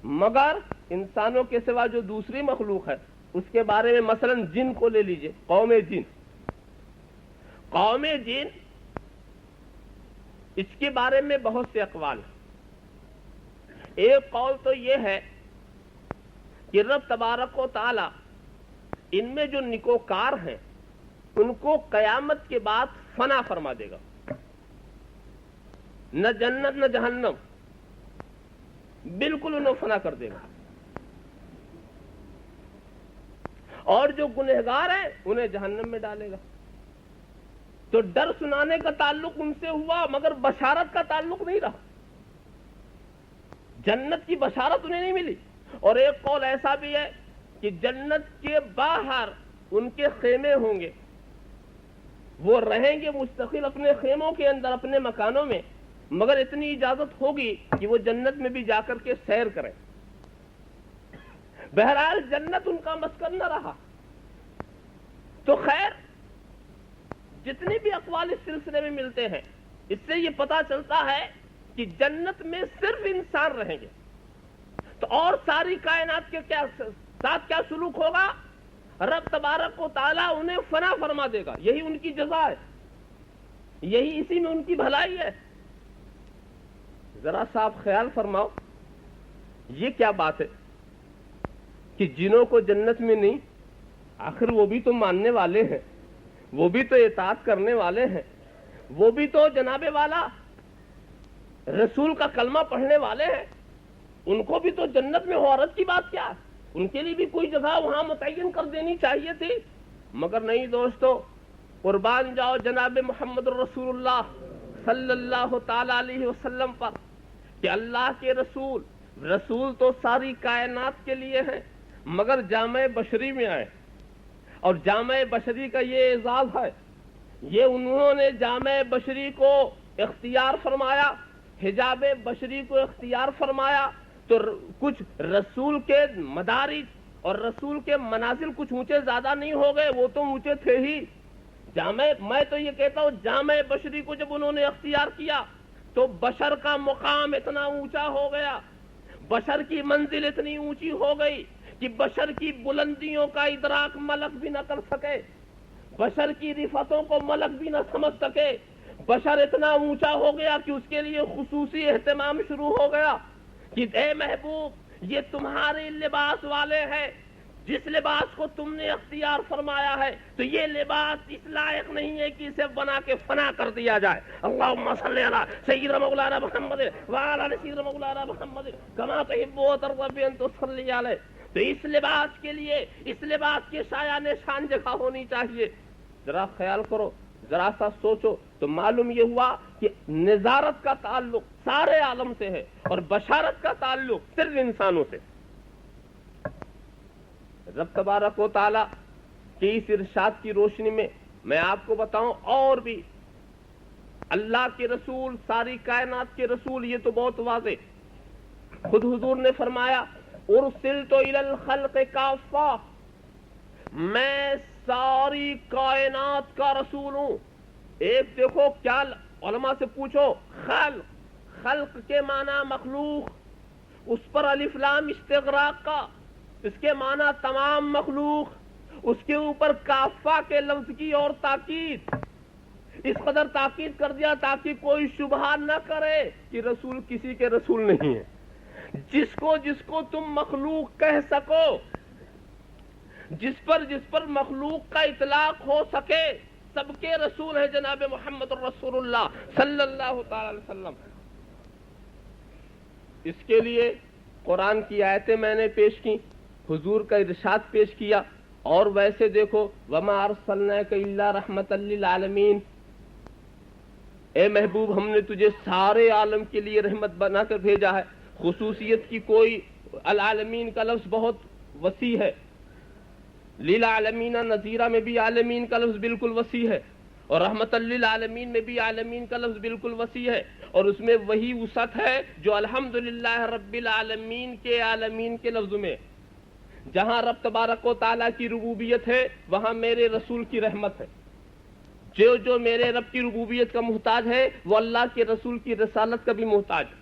مگر انسانوں کے سوا جو دوسری مخلوق ہے اس کے بارے میں مثلا جن کو لے لیجئے، قوم جن اس کے بارے میں بہت سے اقوال ہیں۔ ایک قول تو یہ ہے کہ رب تبارک و تعالی ان میں جو نیکوکار ہیں ان کو قیامت کے بعد فنا فرما دے گا، نہ جنت نہ جہنم، بالکل انہیں فنا کر دے گا، اور جو گنہگار ہیں انہیں جہنم میں ڈالے گا۔ تو ڈر سنانے کا تعلق ان سے ہوا مگر بشارت کا تعلق نہیں رہا، جنت کی بشارت انہیں نہیں ملی۔ اور ایک قول ایسا بھی ہے کہ جنت کے باہر ان کے خیمے ہوں گے، وہ رہیں گے مستقل اپنے خیموں کے اندر، اپنے مکانوں میں، مگر اتنی اجازت ہوگی کہ وہ جنت میں بھی جا کر کے سیر کریں۔ بہرحال جنت ان کا مسکن نہ رہا۔ تو خیر جتنے بھی اقوال اس سلسلے میں ملتے ہیں اس سے یہ پتا چلتا ہے کہ جنت میں صرف انسان رہیں گے، تو اور ساری کائنات کے ساتھ کیا سلوک ہوگا؟ رب تبارک و تعالیٰ انہیں فنا فرما دے گا، یہی ان کی جزا ہے، یہی اسی میں ان کی بھلائی ہے۔ ذرا سا آپ خیال فرماؤ، یہ کیا بات ہے کہ جنوں کو جنت میں نہیں؟ آخر وہ بھی تو ماننے والے ہیں، وہ بھی تو اطاعت کرنے والے ہیں، وہ بھی تو جناب والا رسول کا کلمہ پڑھنے والے ہیں، ان کو بھی تو جنت میں ہو، عرض کی بات کیا، ان کے لیے بھی کوئی جگہ وہاں متعین کر دینی چاہیے تھی، مگر نہیں دوستو، قربان جاؤ جناب محمد رسول اللہ صلی اللہ تعالی علیہ وسلم پر کہ اللہ کے رسول تو ساری کائنات کے لیے ہیں مگر جامع بشری میں آئے، اور جامع بشری کا یہ اعزاز ہے، یہ انہوں نے جامع بشری کو اختیار فرمایا، حجاب بشری کو اختیار فرمایا، تو کچھ رسول کے مدارج اور رسول کے منازل کچھ اونچے زیادہ نہیں ہو گئے، وہ تو اونچے تھے ہی۔ میں تو یہ کہتا ہوں جامع بشری کو جب انہوں نے اختیار کیا تو بشر کا مقام اتنا اونچا ہو گیا، بشر کی منزل اتنی اونچی ہو گئی کہ بشر کی بلندیوں کا ادراک ملک بھی نہ کر سکے، بشر کی رفتوں کو ملک بھی نہ سمجھ سکے، بشر اتنا اونچا ہو گیا کہ اس کے لیے خصوصی اہتمام شروع ہو گیا کہ اے محبوب یہ تمہارے لباس والے ہیں، جس لباس کو تم نے اختیار فرمایا ہے تو یہ لباس اس لائق نہیں ہے کہ اسے بنا کے فنا کر دیا جائے۔ اللہم صلی علی سیدنا مولانا محمد وعلی آل سیدنا مولانا محمد کما تحب و ترضى ان تصلی علیہ۔ تو اس لباس کے لیے، اس لباس کے سایہ نشان جگہ ہونی چاہیے۔ ذرا خیال کرو، ذرا سا سوچو، تو معلوم یہ ہوا کہ نظارت کا تعلق سارے عالم سے ہے اور بشارت کا تعلق صرف انسانوں سے۔ رب تبارک و تعالی کی اس ارشاد کی روشنی میں میں آپ کو بتاؤں، اور بھی اللہ کے رسول، ساری کائنات کے رسول، یہ تو بہت واضح، خود حضور نے فرمایا ارسلت الی الخلق کافہ، میں ساری کائنات کا رسول ہوں۔ ایک دیکھو کیا علماء سے پوچھو، خلق کے معنی مخلوق، اس پر الف لام استغراق کا، اس کے معنی تمام مخلوق، اس کے اوپر کافہ کے لفظ کی اور تاکید، اس قدر تاکید کر دیا تاکہ کوئی شبہ نہ کرے کہ رسول کسی کے رسول نہیں ہے۔ جس کو تم مخلوق کہہ سکو، جس پر مخلوق کا اطلاق ہو سکے، سب کے رسول ہے جناب محمد رسول اللہ صلی اللہ تعالی علیہ وسلم۔ اس کے لیے قرآن کی آیتیں میں نے پیش کی، حضور کا ارشاد پیش کیا، اور ویسے دیکھو وما ارسلناک الا رحمۃ للعالمین، اے محبوب ہم نے تجھے سارے عالم کے لیے رحمت بنا کر بھیجا ہے۔ خصوصیت کی کوئی، العالمین کا لفظ بہت وسیع ہے، للعالمین نذیرہ میں بھی عالمین کا لفظ بالکل وسیع ہے، اور رحمت للعالمین میں بھی عالمین کا لفظ بالکل وسیع ہے، اور اس میں وہی وسعت ہے جو الحمدللہ رب العالمین کے عالمین کے لفظ میں۔ جہاں رب تبارک و تعالیٰ کی ربوبیت ہے وہاں میرے رسول کی رحمت ہے، جو میرے رب کی ربوبیت کا محتاج ہے وہ اللہ کے رسول کی رسالت کا بھی محتاج ہے۔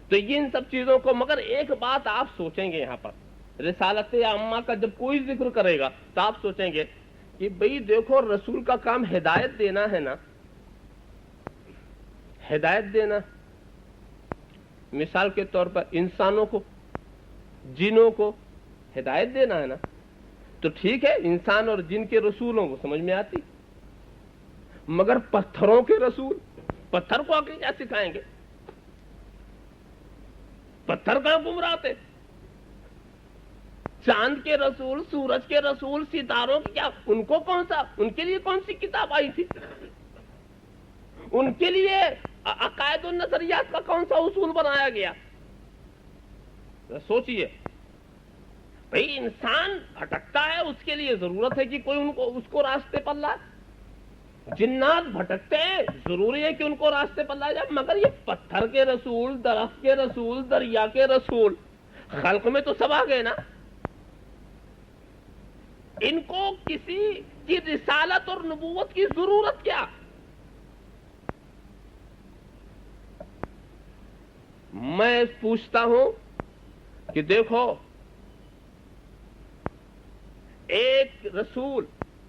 تو یہ ان سب چیزوں کو، مگر ایک بات آپ سوچیں گے یہاں پر رسالت عامہ کا جب کوئی ذکر کرے گا تو آپ سوچیں گے کہ بھئی دیکھو رسول کا کام ہدایت دینا ہے نا، ہدایت دینا، مثال کے طور پر انسانوں کو، جنوں کو ہدایت دینا ہے نا، تو ٹھیک ہے انسان اور جن کے رسولوں کو سمجھ میں آتی، مگر پتھروں کے رسول، پتھر کو آگے کیا سکھائیں گے؟ پتھر کہاں گمراہ تھے؟ چاند کے رسول، سورج کے رسول، ستاروں کی کیا، ان کو کون سا، ان کے لیے کون سی کتاب آئی تھی؟ ان کے لیے عقائد و نظریات کا کون سا اصول بنایا گیا؟ سوچئے بھئی انسان بھٹکتا ہے، اس کے لیے ضرورت ہے کہ کوئی اس کو راستے پر لائے، جنات بھٹکتے ہیں، ضروری ہے کہ ان کو راستے پر لایا جائے، مگر یہ پتھر کے رسول، درخت کے رسول، دریا کے رسول، خلق میں تو سب آ گئے نا، ان کو کسی کی رسالت اور نبوت کی ضرورت کیا؟ میں پوچھتا ہوں کہ دیکھو ایک رسول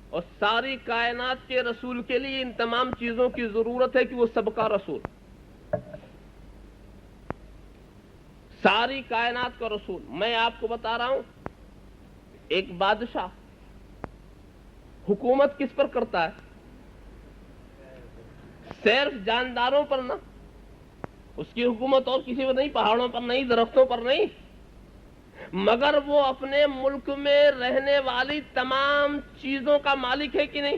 اور ساری کائنات کے رسول کے لیے ان تمام چیزوں کی ضرورت ہے کہ وہ سب کا رسول، ساری کائنات کا رسول۔ میں آپ کو بتا رہا ہوں، ایک بادشاہ حکومت کس پر کرتا ہے؟ صرف جانداروں پر نہ، اس کی حکومت اور کسی پر نہیں، پہاڑوں پر نہیں، درختوں پر نہیں، مگر وہ اپنے ملک میں رہنے والی تمام چیزوں کا مالک ہے کہ نہیں؟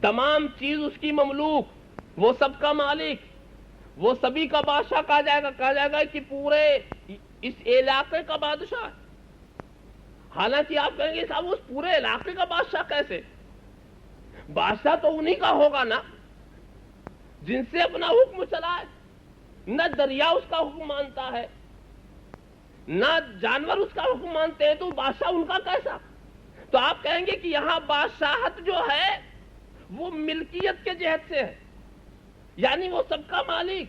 تمام چیز اس کی مملوک، وہ سب کا مالک، وہ سبھی کا بادشاہ کہا جائے گا کہ پورے اس علاقے کا بادشاہ۔ حالانکہ آپ کہیں گے صاحب اس پورے علاقے کا بادشاہ کیسے؟ بادشاہ تو انہی کا ہوگا نا جن سے اپنا حکم چلائے، نہ دریا اس کا حکم مانتا ہے، نہ جانور اس کا حکم مانتے ہیں، تو بادشاہ ان کا کیسا؟ تو آپ کہیں گے کہ یہاں بادشاہت جو ہے وہ ملکیت کے جہت سے ہے، یعنی وہ سب کا مالک،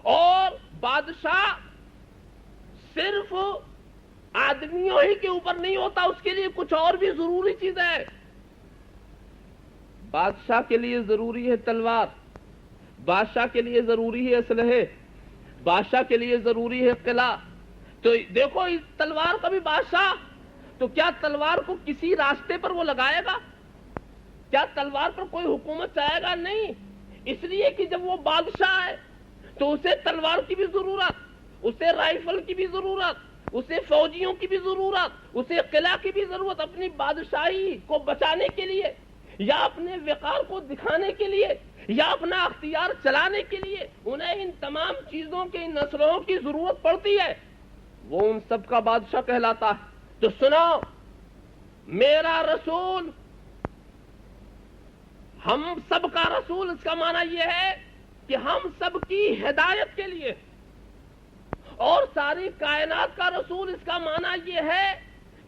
اور بادشاہ صرف آدمیوں ہی کے اوپر نہیں ہوتا، اس کے لیے کچھ اور بھی ضروری چیز ہے۔ بادشاہ کے لیے ضروری ہے تلوار، بادشاہ کے لیے ضروری ہے اسلحے، بادشاہ کے لیے ضروری ہے قلعہ۔ تو دیکھو اس تلوار کا بھی بادشاہ، تو کیا تلوار کو کسی راستے پر وہ لگائے گا؟ کیا تلوار پر کوئی حکومت چاہے گا؟ نہیں، اس لیے کہ جب وہ بادشاہ ہے تو اسے تلوار کی بھی ضرورت، اسے رائفل کی بھی ضرورت، اسے فوجیوں کی بھی ضرورت، اسے قلعہ کی بھی ضرورت، اپنی بادشاہی کو بچانے کے لیے، یا اپنے وقار کو دکھانے کے لیے، یا اپنا اختیار چلانے کے لیے انہیں ان تمام چیزوں کے، ان نسلوں کی ضرورت پڑتی ہے۔ وہ ان سب کا بادشاہ کہلاتا ہے۔ تو سنو، میرا رسول، ہم سب کا رسول، اس کا معنی یہ ہے کہ ہم سب کی ہدایت کے لیے، اور ساری کائنات کا رسول، اس کا معنی یہ ہے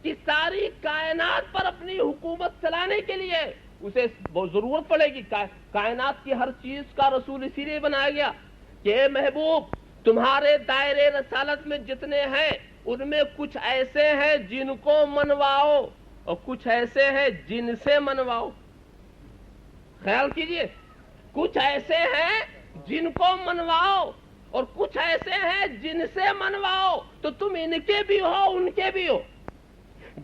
کہ ساری کائنات پر اپنی حکومت چلانے کے لیے اسے بہت ضرورت پڑے گی۔ کائنات کی ہر چیز کا رسول اسی لیے بنایا گیا کہ اے محبوب، تمہارے دائرے رسالت میں جتنے ہیں ان میں کچھ ایسے ہیں جن کو منواؤ، اور کچھ ایسے ہیں جن سے منواؤ۔ خیال کیجئے، کچھ ایسے ہیں جن کو منواؤ اور کچھ ایسے ہیں جن سے منواؤ۔ تو تم ان کے بھی ہو، ان کے بھی ہو،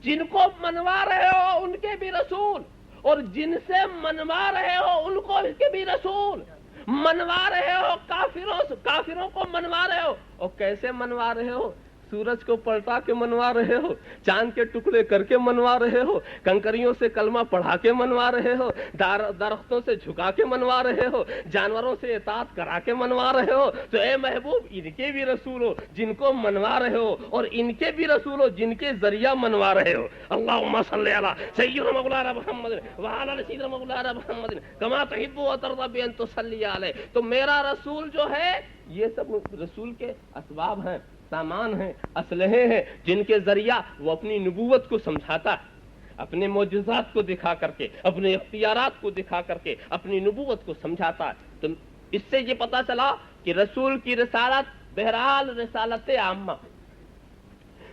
جن کو منوا رہے ہو ان کے بھی رسول، اور جن سے منوا رہے ہو ان کو اس کے بھی رسول۔ منوا رہے ہو کافروں کو منوا رہے ہو، اور کیسے منوا رہے ہو؟ سورج کو پلٹا کے منوا رہے ہو، چاند کے ٹکڑے کر کے منوا رہے ہو، کنکریوں سے کلمہ پڑھا کے منوا رہے ہو، درختوں سے جھکا کے منوا رہے ہو، جانوروں سے اطاعت کرا کے منوا رہے ہو۔ تو اے محبوب، ان کے بھی رسول ہو جن کو منوا رہے ہو، اور ان کے بھی رسول ہو جن کے ذریعہ منوا رہے ہو۔ اللہم صلی علی سیدنا مولانا محمد وعلی سیدنا مولانا محمد کما تحب و ترضى بان تصلی علیہ۔ تو میرا رسول جو ہے، یہ سب رسول کے اسباب ہیں، سامان ہیں، اسلحے ہیں، جن کے ذریعہ وہ اپنی نبوت کو سمجھاتا ہے، اپنے معجزات کو دکھا کر کے، اپنے اختیارات کو دکھا کر کے اپنی نبوت کو سمجھاتا ہے۔ تو اس سے یہ پتہ چلا کہ رسول کی رسالت بہرحال رسالت عامہ،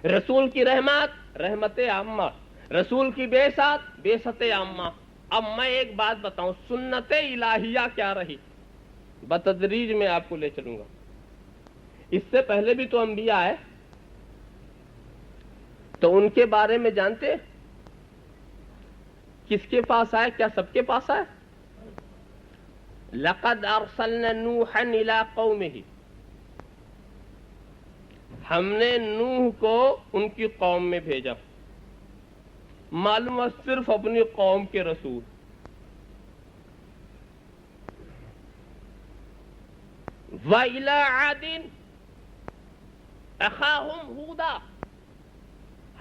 رسول کی رحمت رحمت عامہ، رسول کی بعثت بعثت عامہ۔ اب میں ایک بات بتاؤں، سنت الہیہ کیا رہی؟ بتدریج میں آپ کو لے چلوں گا۔ اس سے پہلے بھی تو انبیاء آئے، تو ان کے بارے میں جانتے کس کے پاس آئے؟ کیا سب کے پاس آئے؟ لقد ارسلنا نوحا الى قومه، ہم نے نوح کو ان کی قوم میں بھیجا، معلوم ہے صرف اپنی قوم کے رسول۔ وَإِلَىٰ عَادٍ أَخَاهُمْ هُودًا،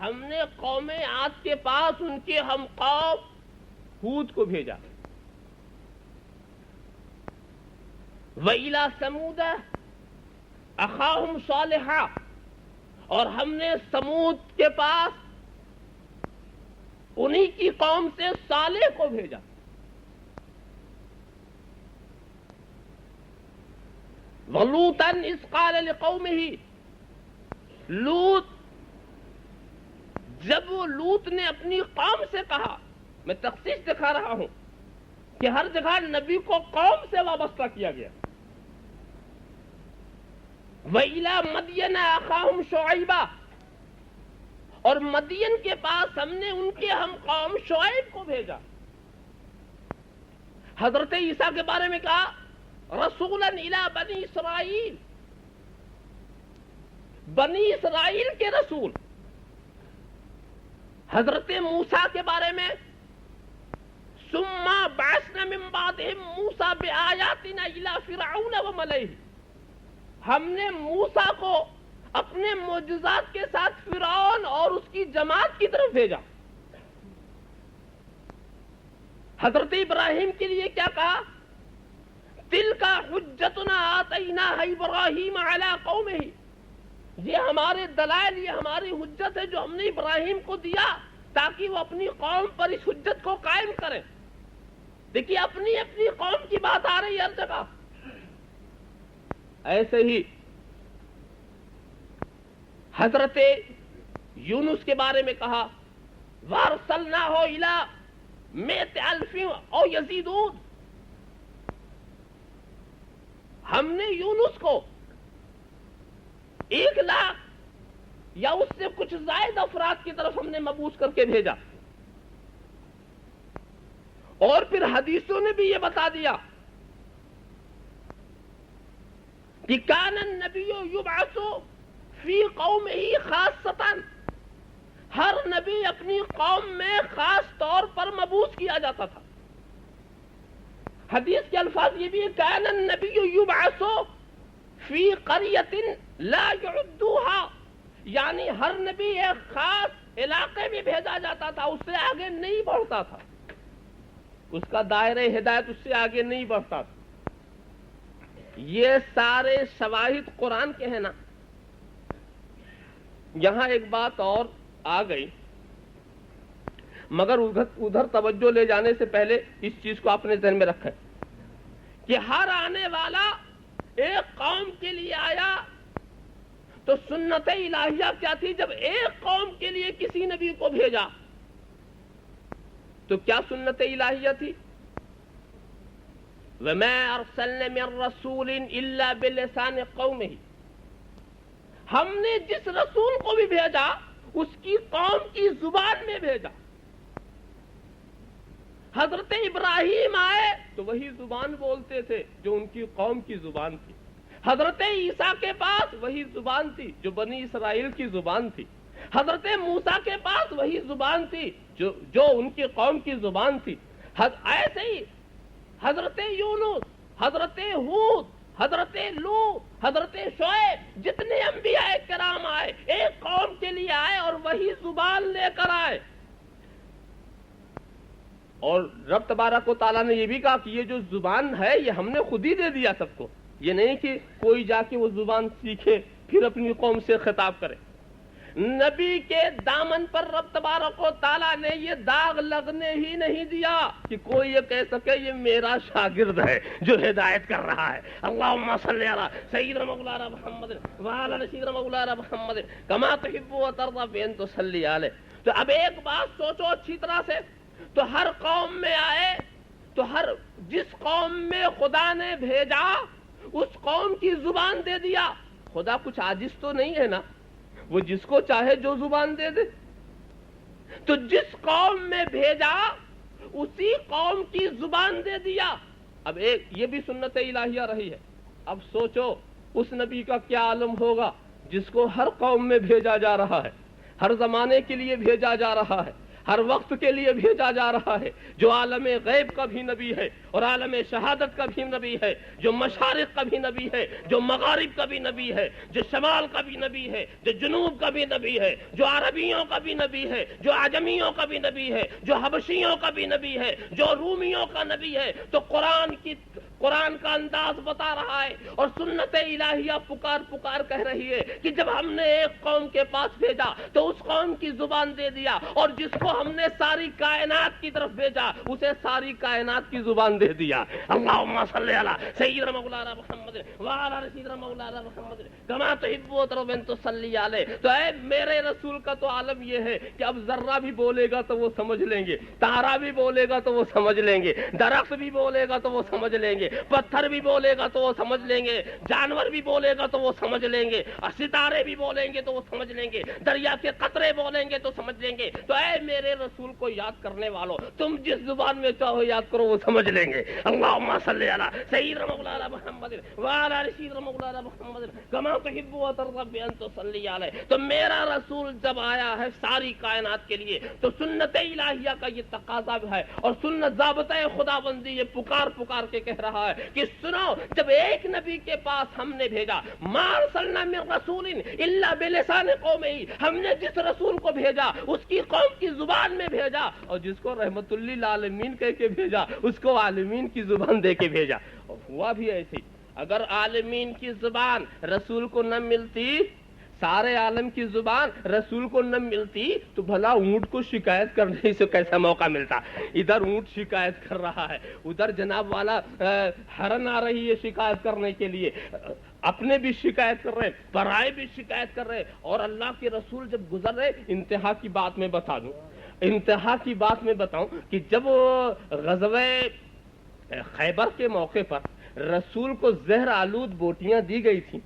ہم نے قوم عاد کے پاس ان کے ہم قوم ہود کو بھیجا۔ وَإِلَىٰ ثَمُودَ أَخَاهُمْ صَالِحًا، اور ہم نے سمود کے پاس انہی کی قوم سے صالح کو بھیجا۔ وَلُوطًا إِذْ قَالَ لِقَوْمِهِ، لوط جب وہ لوط نے اپنی قوم سے کہا، میں تخصیص دکھا رہا ہوں کہ ہر جگہ نبی کو قوم سے وابستہ کیا گیا۔ وَإِلَىٰ مَدْيَنَ أَخَاهُمْ شُعَيْبًا، اور مدین کے پاس ہم نے ان کے ہم قوم شعیب کو بھیجا۔ حضرت عیسیٰ کے بارے میں کہا رسولاً الی بنی اسرائیل، بنی اسرائیل کے رسول۔ حضرت موسیٰ کے بارے میں ثم بعثنا من بعدهم موسیٰ بآیاتنا الی فرعون وملئہ، ہم نے موسیٰ کو اپنے معجزات کے ساتھ فرعون اور اس کی جماعت کی طرف بھیجا۔ حضرت ابراہیم کے لیے کیا کہا؟ تلک حجتنا آتیناها ابراہیم علی قومہ، یہ ہمارے دلائل، یہ ہماری حجت ہے جو ہم نے ابراہیم کو دیا تاکہ وہ اپنی قوم پر اس حجت کو قائم کریں۔ دیکھیے اپنی اپنی قوم کی بات آ رہی ہے ہر جگہ۔ ایسے ہی حضرت یونس کے بارے میں کہا وَأَرْسَلْنَاهُ إِلَىٰ مِائَةِ أَلْفٍ أَوْ يَزِيدُونَ، ہم نے یونس کو 1,00,000 یا اس سے کچھ زائد افراد کی طرف ہم نے مبعوث کر کے بھیجا۔ اور پھر حدیثوں نے بھی یہ بتا دیا کہ کان النبی یبعث فی قومہ خاصۃ، ہر نبی اپنی قوم میں خاص طور پر مبعوث کیا جاتا تھا۔ حدیث کے الفاظ یہ بھی ہے کان النبی یبعث فی قریۃ لا یعدوها، یعنی ہر نبی ایک خاص علاقے میں بھیجا جاتا تھا، اس سے آگے نہیں بڑھتا تھا، اس کا دائرہ ہدایت اس سے آگے نہیں بڑھتا تھا۔ یہ سارے شواہد قرآن کے ہیں نا۔ یہاں ایک بات اور آ گئی، مگر ادھر توجہ لے جانے سے پہلے اس چیز کو اپنے ذہن میں رکھیں کہ ہر آنے والا ایک قوم کے لیے آیا، تو سنت الہیہ کیا تھی؟ جب ایک قوم کے لیے کسی نبی کو بھیجا تو کیا سنت الہیہ تھی؟ وَمَا أَرْسَلْنَا مِن رَّسُولٍ إِلَّا بِلِسَانِ قَوْمِهِ، ہم نے جس رسول کو بھی بھیجا اس کی قوم کی زبان میں بھیجا۔ حضرت ابراہیم آئے تو وہی زبان بولتے تھے جو ان کی قوم کی زبان تھی۔ حضرت عیسیٰ کے پاس وہی زبان تھی جو بنی اسرائیل کی زبان تھی۔ حضرت موسیٰ کے پاس وہی زبان تھی جو ان کی قوم کی زبان تھی۔ ایسے ہی حضرت یونس، حضرت ہود، حضرت لوط، حضرت شعیب، جتنے انبیاء کرام آئے ایک قوم کے لیے آئے اور وہی زبان لے کر آئے۔ اور رب تبارک و تعالیٰ نے یہ بھی کہا کہ یہ جو زبان ہے یہ ہم نے خود ہی دے دیا سب کو، یہ نہیں کہ کوئی جا کے وہ زبان سیکھے پھر اپنی قوم سے خطاب کرے۔ نبی کے دامن پر رب تبارک و تعالیٰ نے یہ داغ لگنے ہی نہیں دیا کہ کوئی یہ کہہ سکے یہ میرا شاگرد ہے جو ہدایت کر رہا ہے. اللہم صلی علی سیدنا مولانا محمد وعلی سیدنا مولانا محمد کما تحب و ترضی بین تصلی علیہ. تو اب ایک بات سوچو اچھی طرح سے, تو ہر قوم میں آئے تو جس قوم میں خدا نے بھیجا اس قوم کی زبان دے دیا. خدا کچھ عاجز تو نہیں ہے نا, وہ جس کو چاہے جو زبان دے دے. تو جس قوم میں بھیجا اسی قوم کی زبان دے دیا. اب ایک یہ بھی سنت الہیہ رہی ہے. اب سوچو اس نبی کا کیا عالم ہوگا جس کو ہر قوم میں بھیجا جا رہا ہے, ہر زمانے کے لیے بھیجا جا رہا ہے, ہر وقت کے لیے بھیجا جا رہا ہے, جو عالم غیب کا بھی نبی ہے اور عالم شہادت کا بھی نبی ہے, جو مشارق کا بھی نبی ہے, جو مغارب کا بھی نبی ہے, جو شمال کا بھی نبی ہے, جو جنوب کا بھی نبی ہے, جو عربیوں کا بھی نبی ہے, جو عجمیوں کا بھی نبی ہے, جو حبشیوں کا بھی نبی ہے, جو رومیوں کا نبی ہے. تو قرآن کا انداز بتا رہا ہے اور سنت الہیہ پکار کہہ رہی ہے کہ جب ہم نے ایک قوم کے پاس بھیجا تو اس قوم کی زبان دے دیا, اور جس کو ہم نے ساری کائنات کی طرف بھیجا اسے ساری کائنات کی زبان دے دیا. اللہم صلی علی سیدنا مولانا محمد وعلی سیدنا مولانا محمد کما تحب و ترضی بین تصلی علیہ. تو اے میرے رسول کا تو عالم یہ ہے کہ اب ذرہ بھی بولے گا تو وہ سمجھ لیں گے, تارا بھی بولے گا تو وہ سمجھ لیں گے, درخت بھی بولے گا تو وہ سمجھ لیں گے, پتھر بھی بولے گا تو وہ سمجھ لیں گے, جانور بھی بولے گا تو وہ سمجھ لیں گے, ستارے بھی بولیں گے تو وہ سمجھ لیں گے, دریا کے قطرے بولیں گے تو سمجھ لیں گے. تو اے میرے رسول کو یاد کرنے والوں, تم جس زبان میں چاہو یاد کرو وہ سمجھ لیں گے. اللہم صلی علی سیدنا مولانا محمد وعلی سیدنا مولانا محمد کما تحب و ترضی بین تصلی علیہ. تو میرا رسول جب آیا ہے ساری کائنات کے لیے تو سنت الہیہ کا یہ تقاضا بھی ہے اور سنت ضابطۂ خدا بندی یہ پکار کے کہہ رہا ہے کہ سنو, جب ایک نبی کے پاس ہم نے بھیجا, ما ارسلنا من رسول الا بلسان قومہ, ہم نے جس رسول کو بھیجا اس کی قوم کی زبان میں بھیجا, اور جس کو رحمت للعالمین کہہ کے بھیجا اس کو عالمین کی زبان دے کے بھیجا. اور ہوا بھی ایسی, اگر عالمین کی زبان رسول کو نہ ملتی, سارے عالم کی زبان رسول کو نہ ملتی, تو بھلا اونٹ کو شکایت کرنے سے کیسا موقع ملتا. ادھر اونٹ شکایت کر رہا ہے, ادھر جناب والا ہرن آ رہی ہے شکایت کرنے کے لیے, اپنے بھی شکایت کر رہے, پرائے بھی شکایت کر رہے, اور اللہ کے رسول جب گزر رہے. انتہا کی بات میں بتا دوں, انتہا کی بات میں بتاؤں کہ جب غزوہ خیبر کے موقع پر رسول کو زہر آلود بوٹیاں دی گئی تھیں,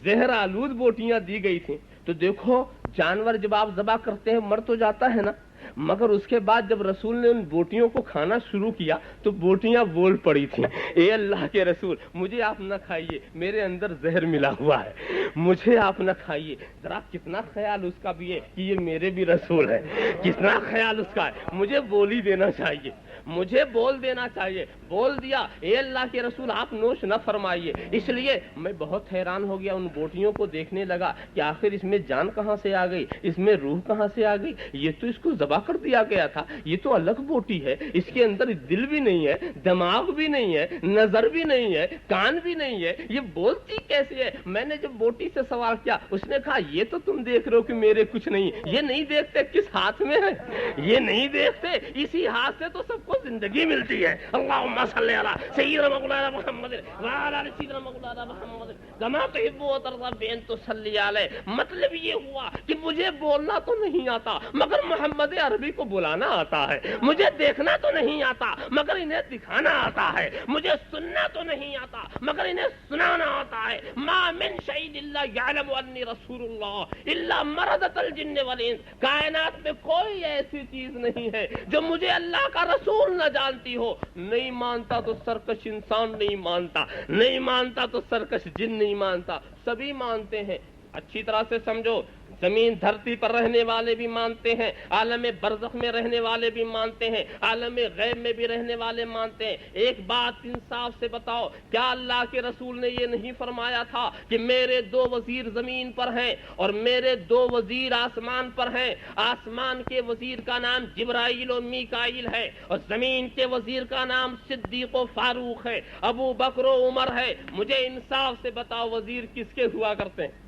زہر آلود بوٹیاں دی گئی تھیں, تو دیکھو جانور جب آپ ذبح کرتے ہیں مر تو جاتا ہے نا, مگر اس کے بعد جب رسول نے ان بوٹیوں کو کھانا شروع کیا تو بوٹیاں بول پڑی تھیں, اے اللہ کے رسول مجھے آپ نہ کھائیے, میرے اندر زہر ملا ہوا ہے, مجھے آپ نہ کھائیے. ذرا کتنا خیال اس کا بھی ہے کہ یہ میرے بھی رسول ہے, کتنا خیال اس کا ہے, مجھے بول ہی دینا چاہیے, مجھے بول دینا چاہیے. بول دیا, اے اللہ کے رسول آپ نوش نہ فرمائیے. اس لیے میں بہت حیران ہو گیا, ان بوٹیوں کو دیکھنے لگا کہ آخر اس میں جان کہاں سے آ گئی, اس میں روح کہاں سے آ گئی, یہ تو اس کو ذبح کر دیا گیا تھا, یہ تو الگ بوٹی ہے, اس کے اندر دل بھی نہیں ہے, دماغ بھی نہیں ہے, نظر بھی نہیں ہے, کان بھی نہیں ہے, یہ بولتی کیسے ہے. میں نے جب بوٹی سے سوال کیا, اس نے کہا یہ تو تم دیکھ رہے ہو کہ میرے کچھ نہیں, یہ نہیں دیکھتے کس ہاتھ میں ہے, یہ نہیں دیکھتے اسی ہاتھ سے تو سب کو زندگی ملتی ہے. اللہم صلی علی سیدنا مولانا محمد وعلی سیدنا مولانا محمد کما تحب و ترضی بین تصلی علیہ. مطلب یہ ہوا کہ مجھے بولنا تو نہیں آتا مگر محمد عربی کو بلانا آتا ہے, مجھے دیکھنا تو نہیں آتا مگر انہیں دکھانا آتا ہے, مجھے سننا تو نہیں آتا مگر انہیں سنانا آتا ہے. ما من شیء الا یعلم انی رسول اللہ الا مردۃ الجن والانس. کائنات میں کوئی ایسی چیز نہیں ہے جو مجھے اللہ کا رسول نہ جانتی ہو. نہیں مانتا تو سرکش انسان نہیں مانتا, نہیں مانتا تو سرکش جن نہیں مانتا, سبھی مانتے ہیں. اچھی طرح سے سمجھو, زمین دھرتی پر رہنے والے بھی مانتے ہیں, عالم برزخ میں رہنے والے بھی مانتے ہیں, عالم غیب میں بھی رہنے والے مانتے ہیں. ایک بات انصاف سے بتاؤ, کیا اللہ کے رسول نے یہ نہیں فرمایا تھا کہ میرے 2 وزیر زمین پر ہیں اور میرے 2 وزیر آسمان پر ہیں. آسمان کے وزیر کا نام جبرائیل و میکائیل ہے اور زمین کے وزیر کا نام صدیق و فاروق ہے, ابو بکر و عمر ہے. مجھے انصاف سے بتاؤ وزیر کس کے ہوا کرتے ہیں,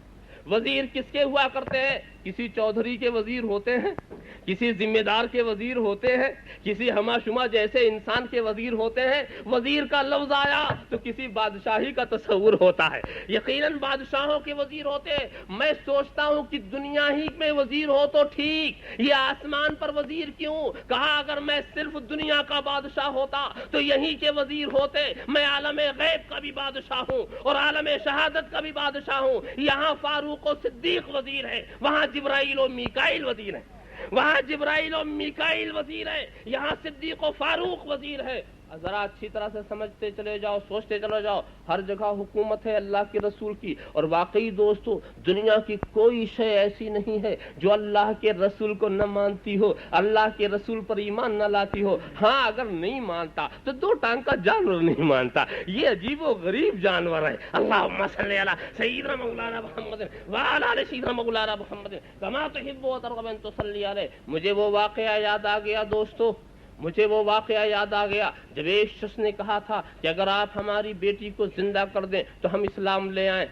وزیر کس کے ہوا کرتے ہیں؟ کسی چودھری کے وزیر ہوتے ہیں، کسی ذمہ دار کے وزیر ہوتے ہیں، کسی ہما شما جیسے انسان کے وزیر ہوتے ہیں۔ وزیر کا لفظ آیا تو کسی بادشاہی کا تصور ہوتا ہے، یقیناً بادشاہوں کے وزیر ہوتے ہیں۔ میں سوچتا ہوں کہ دنیا ہی میں وزیر ہو تو ٹھیک، یہ آسمان پر وزیر کیوں؟ کہا اگر میں صرف دنیا کا بادشاہ ہوتا تو یہیں کے وزیر ہوتے۔ میں عالم غیب کا بھی بادشاہ ہوں اور عالم شہادت کا بھی بادشاہ ہوں۔ یہاں فاروق و صدیق وزیر ہے، وہاں جبرائیل و میکائیل وزیر ہے، وہاں جبرائیل و میکائیل وزیر ہے، یہاں صدیق و فاروق وزیر ہے۔ ذرا اچھی طرح سے سمجھتے چلے جاؤ، سوچتے چلے جاؤ، ہر جگہ حکومت ہے اللہ کے رسول کی۔ اور واقعی دوستو، دنیا کی کوئی شے ایسی نہیں ہے جو اللہ کے رسول کو نہ مانتی ہو، اللہ کے رسول پر ایمان نہ لاتی ہو۔ ہاں اگر نہیں مانتا تو دو ٹانگ کا جانور نہیں مانتا، یہ عجیب و غریب جانور ہے۔ اللہم صلی علی سیدنا مولانا محمد وعلی آل سیدنا مولانا محمد کما تحب و ترغب ان تصلی علیہ۔ مجھے وہ واقعہ یاد آ گیا دوستو، مجھے وہ واقعہ یاد آ گیا جب ایک شخص نے کہا تھا کہ اگر آپ ہماری بیٹی کو زندہ کر دیں تو ہم اسلام لے آئیں۔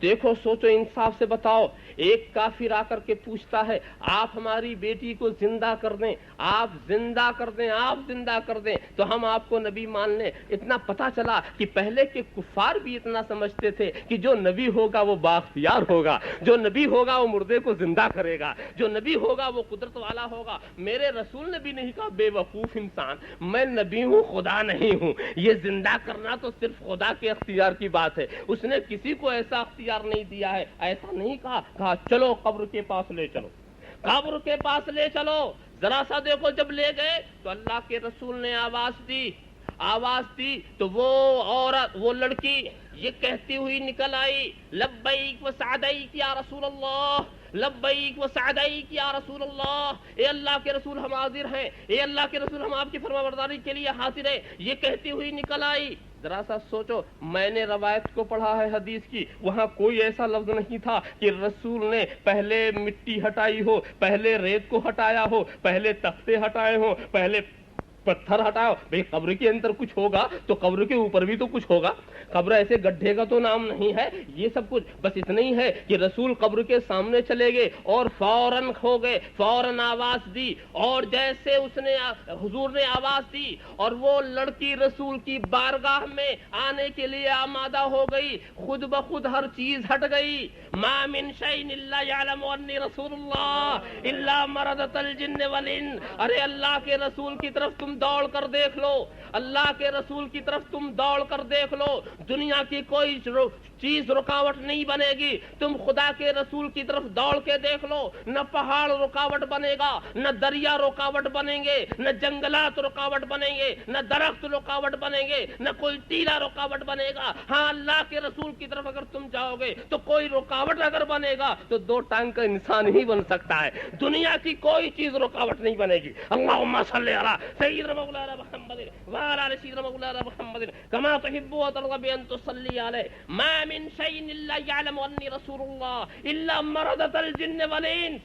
دیکھو سوچو انصاف سے بتاؤ، ایک کافر آ کر کے پوچھتا ہے آپ ہماری بیٹی کو زندہ کر دیں، آپ زندہ کر دیں، آپ زندہ کر دیں تو ہم آپ کو نبی مان لیں۔ اتنا پتا چلا کہ پہلے کے کفار بھی اتنا سمجھتے تھے کہ جو نبی ہوگا وہ بااختیار ہوگا، جو نبی ہوگا وہ مردے کو زندہ کرے گا، جو نبی ہوگا وہ قدرت والا ہوگا۔ میرے رسول نے بھی نہیں کہا بے وقوف انسان میں نبی ہوں خدا نہیں ہوں، یہ زندہ کرنا تو صرف خدا کے اختیار کی بات ہے، اس نے کسی کو ایسا اختیار نہیں دیا ہے۔ ایسا نہیں کہا چلو قبر کے پاس لے چلو، قبر کے پاس لے چلو۔ ذرا سا دیکھو جب لے گئے تو اللہ کے رسول نے آواز دی تو وہ عورت، وہ لڑکی یہ کہتی ہوئی نکل آئی لبیک و سعدیک یا رسول اللہ، لبیک و سعدیک یا رسول اللہ، اے اللہ کے رسول ہم حاضر ہیں، اے اللہ کے رسول ہم آپ کی فرمانبرداری کے لیے حاضر ہیں، یہ کہتی ہوئی نکل آئی۔ ذرا سا سوچو، میں نے روایت کو پڑھا ہے حدیث کی، وہاں کوئی ایسا لفظ نہیں تھا کہ رسول نے پہلے مٹی ہٹائی ہو، پہلے ریت کو ہٹایا ہو، پہلے تختے ہٹائے ہو، پہلے پتھر ہٹاؤ۔ بھئی قبر کے اندر کچھ ہوگا تو قبر کے اوپر بھی تو کچھ ہوگا، قبر ایسے گڈھے کا تو نام نہیں ہے یہ سب کچھ۔ بس اتنا ہی ہے کہ رسول قبر کے سامنے چلے گئے اور فوراً کھو گئے، فوراً آواز دی، اور جیسے حضور نے آواز دی اور وہ لڑکی رسول کی بارگاہ میں آنے کے لیے آمادہ ہو گئی، خود بخود ہر چیز ہٹ گئی۔ ما من شیء الا یعلم انی رسول اللہ الا مردۃ الجن والانس۔ ارے اللہ کے رسول کی طرف تم دوڑ کر دیکھ لو، اللہ کے رسول کی طرف تم دوڑ کر دیکھ لو، دنیا کی کوئی چیز رکاوٹ نہیں بنے گی۔ تم خدا کے رسول کی طرف دوڑ کے دیکھ لو، نہ پہاڑ رکاوٹ بنے گا، نہ دریا رکاوٹ بنیں گے، نہ جنگلات رکاوٹ بنیں گے، نہ درخت رکاوٹ بنیں گے، نہ کوئی ٹیلا رکاوٹ بنے گا۔ ہاں اللہ کے رسول کی طرف اگر تم جاؤ گے تو کوئی رکاوٹ اگر بنے گا تو دو ٹانگ کا انسان ہی بن سکتا ہے، دنیا کی کوئی چیز رکاوٹ نہیں بنے گی۔ اللہم صلی علی سیدنا مولانا محمد وعلی آل سیدنا مولانا محمد کما تحب و ترغب ان تصلی علیہ۔ ما من شیء الا یعلم انی رسول اللہ الا مردۃ الجن والانس۔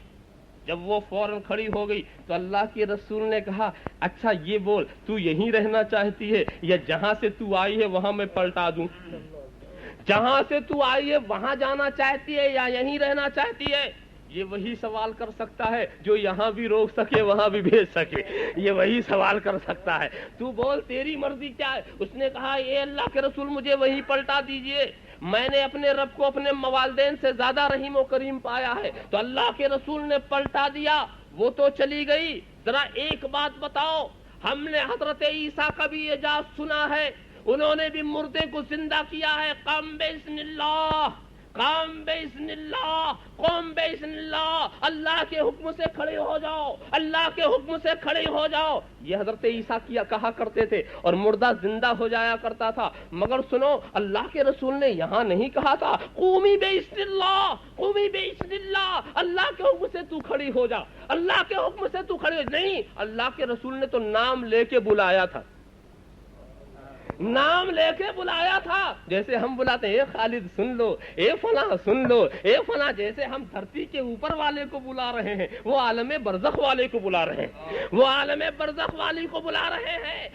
جب وہ فوراً کھڑی ہو گئی تو اللہ کے رسول نے کہا اچھا یہ بول تو یہیں رہنا چاہتی ہے یا جہاں سے تو آئی ہے وہاں میں پلٹا دوں؟ جہاں سے تو آئی ہے وہاں جانا چاہتی ہے یا یہیں رہنا چاہتی ہے؟ یہ وہی سوال کر سکتا ہے جو یہاں بھی روک سکے وہاں بھی بھیج سکے، یہ وہی سوال کر سکتا ہے۔ تو بول تیری مرضی کیا ہے؟ اس نے کہا اے اللہ کے رسول مجھے وہی پلٹا دیجئے، میں نے اپنے رب کو اپنے والدین سے زیادہ رحیم و کریم پایا ہے۔ تو اللہ کے رسول نے پلٹا دیا، وہ تو چلی گئی۔ ذرا ایک بات بتاؤ، ہم نے حضرت عیسیٰ کا بھی اعجاز سنا ہے، انہوں نے بھی مردے کو زندہ کیا ہے۔ قام باذن اللہ، قام باذن اللہ، قوم باذن اللہ، اللہ کے حکم سے کھڑے ہو جاؤ، اللہ کے حکم سے کھڑے ہو جاؤ، یہ حضرت عیسیٰ کہا کرتے تھے، اور مردہ زندہ ہو جایا کرتا تھا۔ مگر سنو، اللہ کے رسول نے یہاں نہیں کہا تھا قومی باذن اللہ، قومی باذن اللہ، اللہ کے حکم سے تو کھڑی ہو جا، اللہ کے حکم سے تو کھڑی ہو۔ نہیں، اللہ کے رسول نے تو نام لے کے بلایا تھا، نام لے کے بلایا تھا، جیسے ہم بلاتے ہیں اے خالد سن لو، اے فلاں سن لو، اے فلاں، جیسے ہم دھرتی کے اوپر والے کو بلا رہے ہیں وہ عالم برزخ والے کو بلا رہے ہیں، وہ عالم برزخ والی کو بلا رہے ہیں۔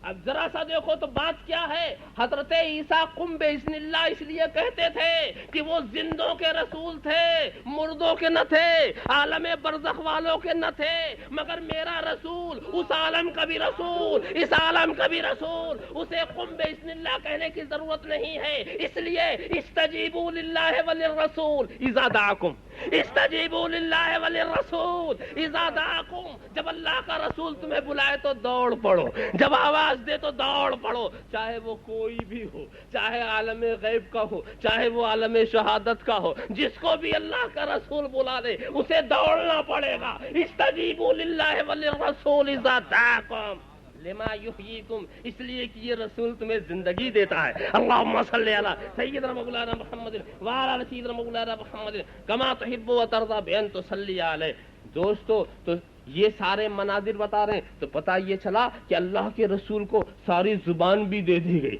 اب ذرا سا دیکھو تو بات کیا ہے، حضرت عیسیٰ قم بإذن اللہ اس لیے کہتے تھے کہ وہ زندوں کے رسول تھے، مردوں کے نہ تھے، عالم برزخ والوں کے نہ تھے، مگر میرا رسول اس عالم کا بھی رسول، اس عالم کا بھی رسول، اسے قم بإذن اللہ کہنے کی ضرورت نہیں ہے۔ اس لیے استجیبوا للہ وللرسول اذا دعاکم، استجیبوا للہ وللرسول اذا دعاکم، جب اللہ کا رسول تمہیں بلائے تو دوڑ پڑو، جب آواز دے تو دوڑ پڑو، چاہے وہ کوئی بھی ہو، چاہے عالم غیب کا ہو، چاہے وہ عالم شہادت کا ہو، جس کو بھی اللہ کا رسول بلا دے اسے دوڑنا پڑے گا۔ استجیبوا للہ وللرسول اذا دعاکم لما یحییکم، اس لیے کہ یہ رسول تمہیں زندگی دیتا ہے۔ اللہم صلی علی سیدنا مولانا محمد وعلی سیدنا مولانا محمد کما تحب و ترضی بان تصلی علیہ۔ دوستو، تو یہ سارے مناظر بتا رہے ہیں، تو پتہ یہ چلا کہ اللہ کے رسول کو ساری زبان بھی دے دی گئی،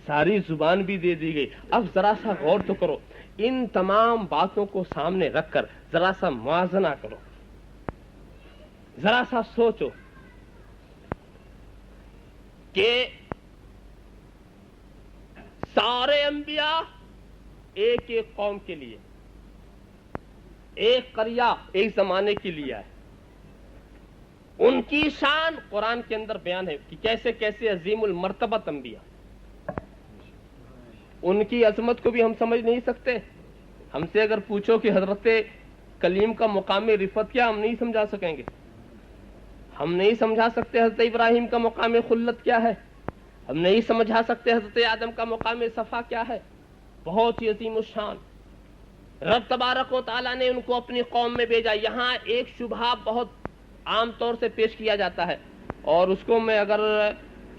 ساری زبان بھی دے دی گئی۔ اب ذرا سا غور تو کرو، ان تمام باتوں کو سامنے رکھ کر ذرا سا موازنہ کرو، ذرا سا سوچو کہ سارے انبیاء ایک ایک قوم کے لیے، ایک قریہ ایک زمانے کے لیے ہے، ان کی شان قرآن کے اندر بیان ہے کہ کیسے کیسے عظیم المرتبت انبیاء، ان کی عظمت کو بھی ہم سمجھ نہیں سکتے۔ ہم سے اگر پوچھو کہ حضرت کلیم کا مقام رفعت کیا، ہم نہیں سمجھا سکیں گے، ہم نہیں سمجھا سکتے حضرت ابراہیم کا مقام خلت کیا ہے، ہم نہیں سمجھا سکتے حضرت آدم کا مقام صفا کیا ہے، بہت ہی عظیم الشان۔ رب تبارک و تعالیٰ نے ان کو اپنی قوم میں بھیجا۔ یہاں ایک شبہہ بہت عام طور سے پیش کیا جاتا ہے، اور اس کو میں اگر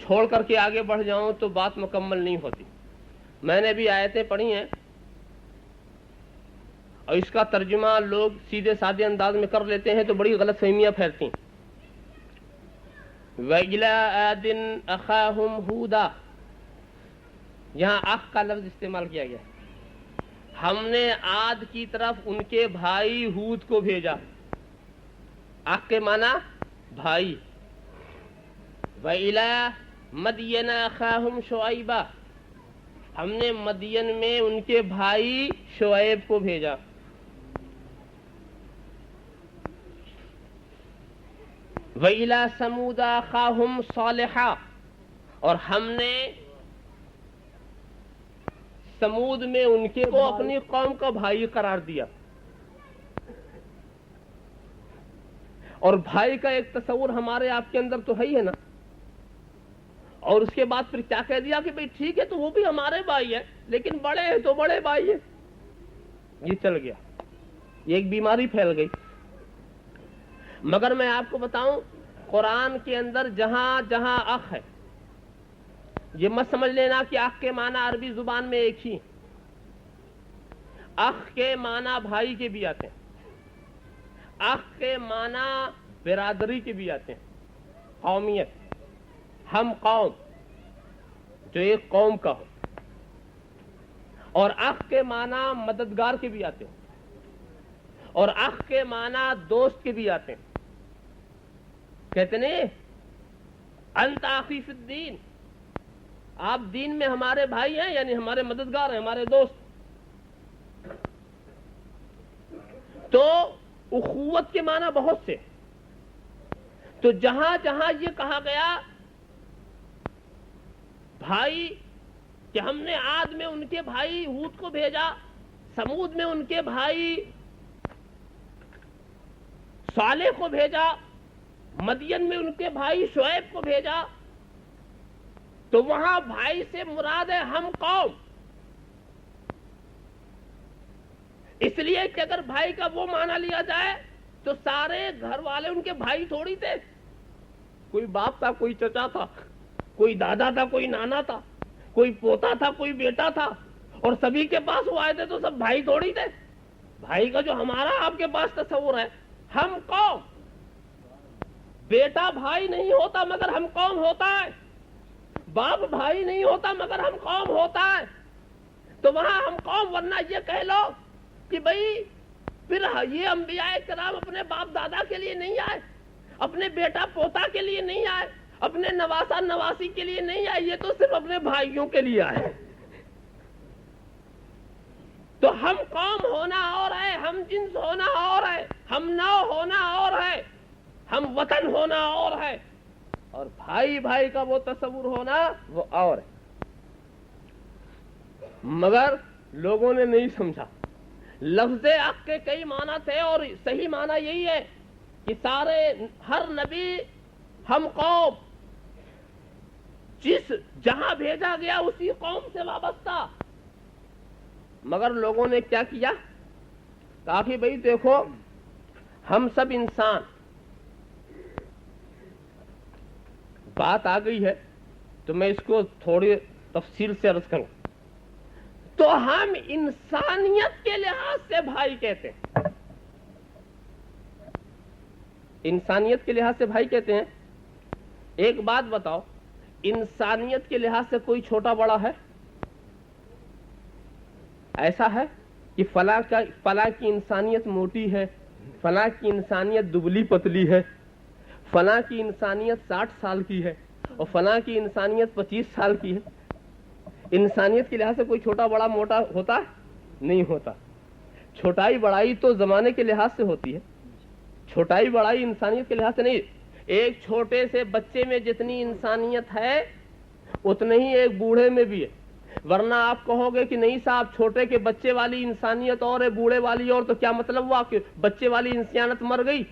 چھوڑ کر کے آگے بڑھ جاؤں تو بات مکمل نہیں ہوتی۔ میں نے بھی آیتیں پڑھی ہیں اور اس کا ترجمہ لوگ سیدھے سادے انداز میں کر لیتے ہیں تو بڑی غلط فہمیاں پھیلتی ہیں۔ وَإِلَىٰ عَادٍ أَخَاهُمْ هُودًا، یہاں اخ کا لفظ استعمال کیا گیا، ہم نے عاد کی طرف ان کے بھائی ہود کو بھیجا۔ اخ کے معنی بھائی۔ وَإِلَىٰ مَدْيَنَ أَخَاهُمْ شُعَيْبًا، ہم نے مدین میں ان کے بھائی شعیب کو بھیجا۔ وَإِلَىٰ ثَمُودَ أَخَاهُمْ صَالِحًا، اور ہم نے سمود میں ان کے کو اپنی قوم کا بھائی قرار دیا۔ اور بھائی کا ایک تصور ہمارے آپ کے اندر تو ہے ہی ہے نا، اور اس کے بعد پھر کیا کہہ دیا کہ بھئی ٹھیک ہے تو وہ بھی ہمارے بھائی ہیں، لیکن بڑے ہیں تو بڑے بھائی ہیں۔ یہ چل گیا، یہ ایک بیماری پھیل گئی۔ مگر میں آپ کو بتاؤں، قرآن کے اندر جہاں جہاں اخ ہے، یہ مت سمجھ لینا کہ اخ کے معنی عربی زبان میں ایک ہی، اخ کے معنی بھائی کے بھی آتے ہیں، اخ کے معنی برادری کے بھی آتے ہیں، قومیت، ہم قوم، جو ایک قوم کا ہو، اور اخ کے معنی مددگار کے بھی آتے ہیں، اور اخ کے معنی دوست کے بھی آتے ہیں۔ کہتے نہیں انت اخی فی الدین، آپ دین میں ہمارے بھائی ہیں، یعنی ہمارے مددگار ہیں، ہمارے دوست۔ تو اخوت کے معنی بہت سے، تو جہاں جہاں یہ کہا گیا بھائی، کہ ہم نے عاد میں ان کے بھائی ہود کو بھیجا، سمود میں ان کے بھائی صالح کو بھیجا، مدین میں ان کے بھائی شعیب کو بھیجا، تو وہاں بھائی سے مراد ہے ہم قوم۔ اس لیے کہ اگر بھائی کا وہ معنی لیا جائے تو سارے گھر والے ان کے بھائی تھوڑی تھے، کوئی باپ تھا، کوئی چچا تھا، کوئی دادا تھا، کوئی نانا تھا، کوئی پوتا تھا، کوئی بیٹا تھا، اور سبھی کے پاس وہ آئے تھے تو سب بھائی تھوڑی تھے۔ بھائی کا جو ہمارا آپ کے پاس تصور ہے، ہم قوم، بیٹا بھائی نہیں ہوتا مگر ہم قوم ہوتا ہے۔ باپ بھائی نہیں ہوتا مگر ہم قوم ہوتا ہے، تو وہاں ہم قوم، ورنہ یہ کہہ لو کہ بھئی پھر یہ انبیاء کرام اپنے باپ دادا کے لیے نہیں آئے، اپنے بیٹا پوتا کے لیے نہیں آئے، اپنے نواسا نواسی کے لیے نہیں آئے، یہ تو صرف اپنے بھائیوں کے لیے آئے۔ تو ہم قوم ہونا اور ہے، ہم جنس ہونا اور ہے، ہم نو ہونا اور ہے، ہم وطن ہونا اور ہے، اور بھائی بھائی کا وہ تصور ہونا وہ اور ہے۔ مگر لوگوں نے نہیں سمجھا۔ لفظ حق کے کئی معنی تھے اور صحیح معنی یہی ہے کہ ہر نبی ہم قوم، جہاں بھیجا گیا اسی قوم سے وابستہ۔ مگر لوگوں نے کیا کیا؟ کہا کہ بھئی دیکھو ہم سب انسان، بات آ گئی ہے تو میں اس کو تھوڑی تفصیل سے عرض کروں تو ہم انسانیت کے لحاظ سے بھائی کہتے ہیں، انسانیت کے لحاظ سے بھائی کہتے ہیں۔ ایک بات بتاؤ، انسانیت کے لحاظ سے کوئی چھوٹا بڑا ہے؟ ایسا ہے کہ فلاں کی انسانیت موٹی ہے، فلاں کی انسانیت دبلی پتلی ہے، فلاں کی انسانیت 60 سال کی ہے اور فلاں کی انسانیت 25 سال کی ہے؟ انسانیت کے لحاظ سے کوئی چھوٹا بڑا موٹا ہوتا ہے؟ نہیں ہوتا۔ چھوٹائی بڑائی تو زمانے کے لحاظ سے ہوتی ہے، چھوٹائی بڑائی انسانیت کے لحاظ سے نہیں۔ ایک چھوٹے سے بچے میں جتنی انسانیت ہے اتنا ہی ایک بوڑھے میں بھی ہے، ورنہ آپ کہو گے کہ نہیں صاحب چھوٹے کے بچے والی انسانیت اور ہے بوڑھے والی اور، تو کیا مطلب ہوا کہ بچے والی انسانیت مر گئی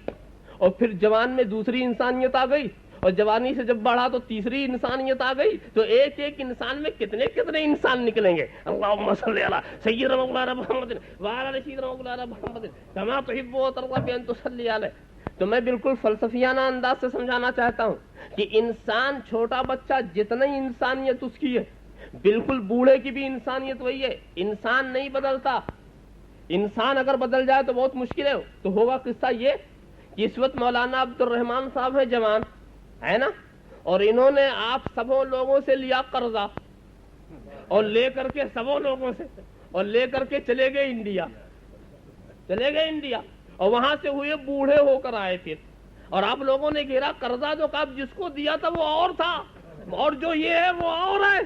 اور پھر جوان میں دوسری انسانیت آ گئی اور جوانی سے جب بڑھا تو تیسری انسانیت آ گئی، تو ایک ایک انسان میں کتنے کتنے انسان نکلیں گے۔ اللہم صلی علی سیدنا مولانا محمد وعلی آل سیدنا مولانا محمد کما تحب و ترضی بان تصلی علیہ۔ تو میں بالکل فلسفیانہ انداز سے سمجھانا چاہتا ہوں کہ انسان، چھوٹا بچہ جتنی انسانیت اس کی ہے، بالکل بوڑھے کی بھی انسانیت وہی ہے۔ انسان نہیں بدلتا، انسان اگر بدل جائے تو بہت مشکل ہے۔ تو ہوگا قصہ یہ کہ اس وقت مولانا عبد الرحمان صاحب ہیں جوان، ہے نا، اور انہوں نے آپ سبوں لوگوں سے لیا قرضہ اور لے کر کے سبوں لوگوں سے اور لے کر کے چلے گئے انڈیا اور وہاں سے ہوئے بوڑھے ہو کر آئے پھر، اور آپ لوگوں نے گھیرا قرضہ جو کہا جس کو دیا تھا وہ اور تھا، اور جو یہ ہے وہ اور ہے،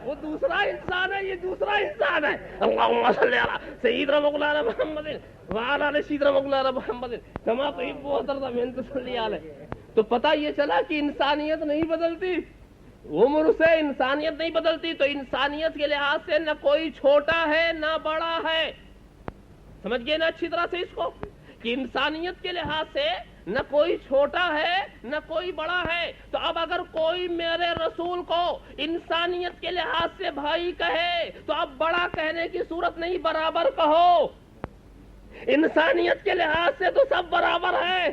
وہ دوسرا انسان ہے، یہ دوسرا انسان ہے۔ اللہم صلی علی سیدنا مولانا محمد وعلی آل سیدنا مولانا محمد کما تحب و ترضی بان تصلی علیہ۔ تو پتہ یہ چلا کہ انسانیت نہیں بدلتی، عمر سے انسانیت نہیں بدلتی۔ تو انسانیت کے لحاظ سے نہ کوئی چھوٹا ہے نہ بڑا ہے، سمجھ گئے نا اچھی طرح سے اس کو، کہ انسانیت کے لحاظ سے نہ کوئی چھوٹا ہے نہ کوئی بڑا ہے۔ تو اب اگر کوئی میرے رسول کو انسانیت کے لحاظ سے بھائی کہے تو اب بڑا کہنے کی صورت نہیں، برابر کہو۔ انسانیت کے لحاظ سے تو سب برابر ہے،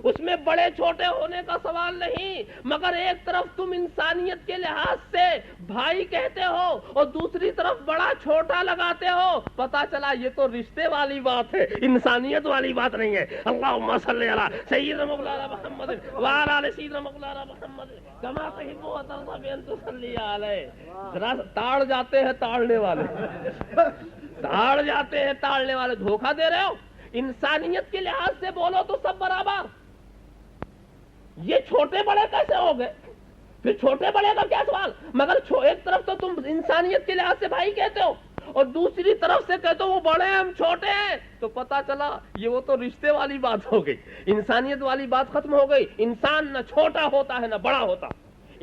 اس میں بڑے چھوٹے ہونے کا سوال نہیں، مگر ایک طرف تم انسانیت کے لحاظ سے بھائی کہتے ہو اور دوسری طرف بڑا چھوٹا لگاتے ہو، پتا چلا یہ تو رشتے والی بات ہے، انسانیت والی بات نہیں ہے۔ اللہم صلی علی سیدنا مولانا محمد وعلی آل سیدنا مولانا محمد کما تحب و ترضی بان تصلی علیہ۔ ذرا تاڑ جاتے ہیں تاڑنے والے، تاڑ جاتے ہیں تاڑنے والے، دھوکہ دے رہے ہو۔ انسانیت کے لحاظ سے بولو تو سب برابر، یہ چھوٹے بڑے کیسے ہو گئے؟ پھر چھوٹے بڑے کا کیا سوال؟ مگر ایک طرف تو تم انسانیت کے لحاظ سے بھائی کہتے ہو اور دوسری طرف سے کہتے ہو وہ بڑے ہیں ہم چھوٹے ہیں، تو پتا چلا یہ وہ تو رشتے والی بات ہو گئی، انسانیت والی بات ختم ہو گئی۔ انسان نہ چھوٹا ہوتا ہے نہ بڑا ہوتا،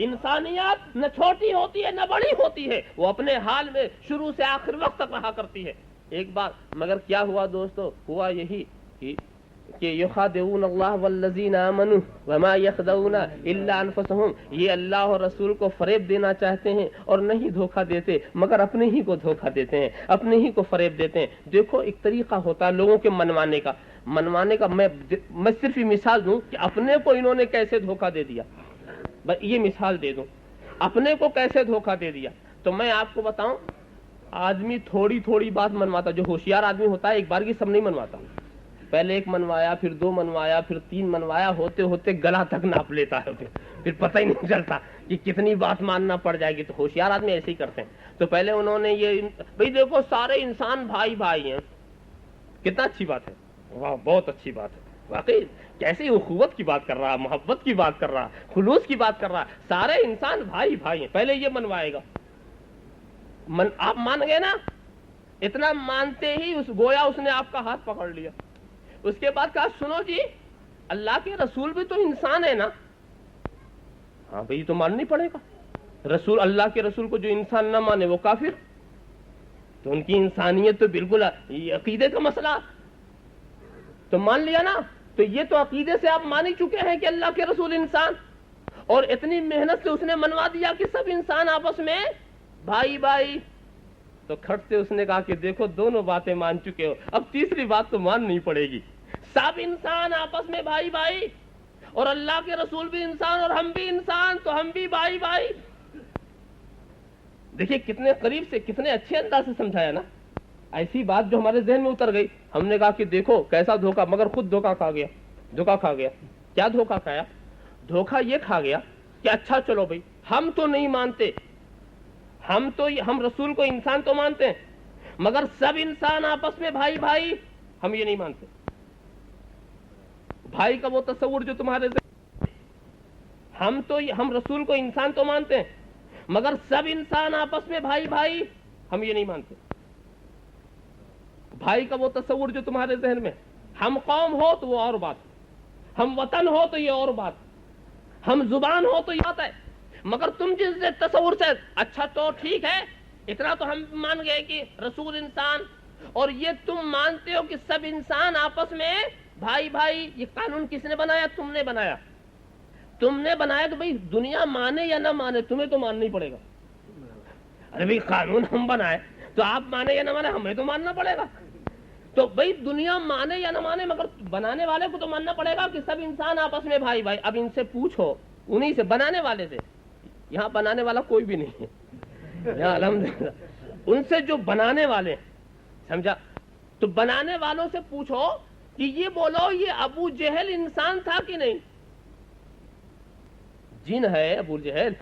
انسانیت نہ چھوٹی ہوتی ہے نہ بڑی ہوتی ہے، وہ اپنے حال میں شروع سے آخر وقت تک رہا کرتی ہے۔ ایک بات مگر کیا ہوا دوستو؟ ہوا یہی کہ یخادعون اللہ والذین آمنوا وما یخدعون الا انفسهم، یہ اللہ اور رسول کو فریب دینا چاہتے ہیں اور نہیں دھوکہ دیتے مگر اپنے ہی کو دھوکہ دیتے ہیں، اپنے ہی کو فریب دیتے ہیں۔ دیکھو ایک طریقہ ہوتا ہے لوگوں کے منوانے کا، میں صرف یہ مثال دوں کہ اپنے کو انہوں نے کیسے دھوکہ دے دیا، یہ مثال دے دوں اپنے کو کیسے دھوکہ دے دیا۔ تو میں آپ کو بتاؤں، آدمی تھوڑی تھوڑی بات منواتا، جو ہوشیار آدمی ہوتا ہے ایک بار کی سب نہیں منواتا، پہلے 1 منوایا، پھر 2 منوایا، پھر 3 منوایا، ہوتے ہوتے گلا تک ناپ لیتا ہے، پھر پتہ ہی نہیں چلتا کہ کتنی بات ماننا پڑ جائے گی. تو ہوشیار آدمی ایسے ہی کرتے ہیں. تو پہلے انہوں نے یہ بھئی دیکھو سارے انسان بھائی بھائی ہیں. کتنا اچھی بات ہے، واہ بہت اچھی بات ہے واقعی. کیسی اخوت کی بات کر رہا، محبت کی بات کر رہا، خلوص کی بات کر رہا. سارے انسان بھائی بھائی ہیں. پہلے یہ منوائے گا. آپ مان گئے نا؟ اتنا مانتے ہی گویا اس نے آپ کا ہاتھ پکڑ لیا. اس کے بعد کہا سنو جی، اللہ کے رسول بھی تو انسان ہے نا. ہاں بھئی تو ماننا ہی پڑے گا. رسول، اللہ کے رسول کو جو انسان نہ مانے وہ کافر. تو ان کی انسانیت تو بالکل عقیدے کا مسئلہ تو مان لیا نا. تو یہ تو عقیدے سے آپ مان ہی چکے ہیں کہ اللہ کے رسول انسان، اور اتنی محنت سے اس نے منوا دیا کہ سب انسان آپس میں بھائی بھائی. تو کھٹ سے اس نے کہا کہ دیکھو دونوں باتیں مان چکے ہو، اب تیسری بات تو ماننی پڑے گی. سب انسان آپس میں بھائی بھائی، اور اللہ کے رسول بھی انسان اور ہم بھی انسان، تو ہم بھی بھائی بھائی. دیکھیے کتنے قریب سے، کتنے اچھے انداز سے سمجھایا نا. ایسی بات جو ہمارے ذہن میں اتر گئی. ہم نے کہا کہ دیکھو کیسا دھوکہ، مگر خود دھوکہ کھا گیا. دھوکہ کھا گیا. کیا دھوکہ کھایا؟ دھوکہ یہ کھا گیا کہ اچھا چلو بھائی ہم تو نہیں مانتے، ہم رسول کو انسان تو مانتے ہیں، مگر سب انسان آپس میں بھائی بھائی ہم یہ نہیں مانتے. بھائی کا وہ تصور جو تمہارے ہم رسول کو انسان تو مانتے ہیں، مگر سب انسان آپس میں بھائی بھائی ہم یہ نہیں مانتے. بھائی کا وہ تصور جو تمہارے ذہن میں، ہم قوم ہو تو وہ اور بات، ہم وطن ہو تو یہ اور بات، ہم زبان ہو تو یہ بات ہے. مگر تم جس تصور سے، اچھا تو ٹھیک ہے اتنا تو ہم مان گئے کہ رسول انسان، اور یہ تم مانتے ہو کہ سب انسان آپس میں بھائی بھائی. یہ قانون کس نے بنایا؟ تم نے بنایا. تم نے بنایا تو بھئی دنیا مانے یا نہ مانے تمہیں تو ماننا ہی پڑے گا. ارے بھئی قانون ہم بنائے تو آپ مانے یا نہ مانے ہمیں تو ماننا پڑے گا. تو بھئی دنیا مانے یا نہ مانے مگر بنانے والے کو تو ماننا پڑے گا کہ سب انسان آپس میں بھائی بھائی. اب ان سے پوچھو، انہی سے، بنانے والے سے. یہاں بنانے والا کوئی بھی نہیں ہے یہاں الحمدللہ. ان سے جو بنانے والے سمجھا، تو بنانے والوں سے پوچھو کہ یہ بولو یہ ابو جہل انسان تھا کہ نہیں؟ جن ہے ابو جہل،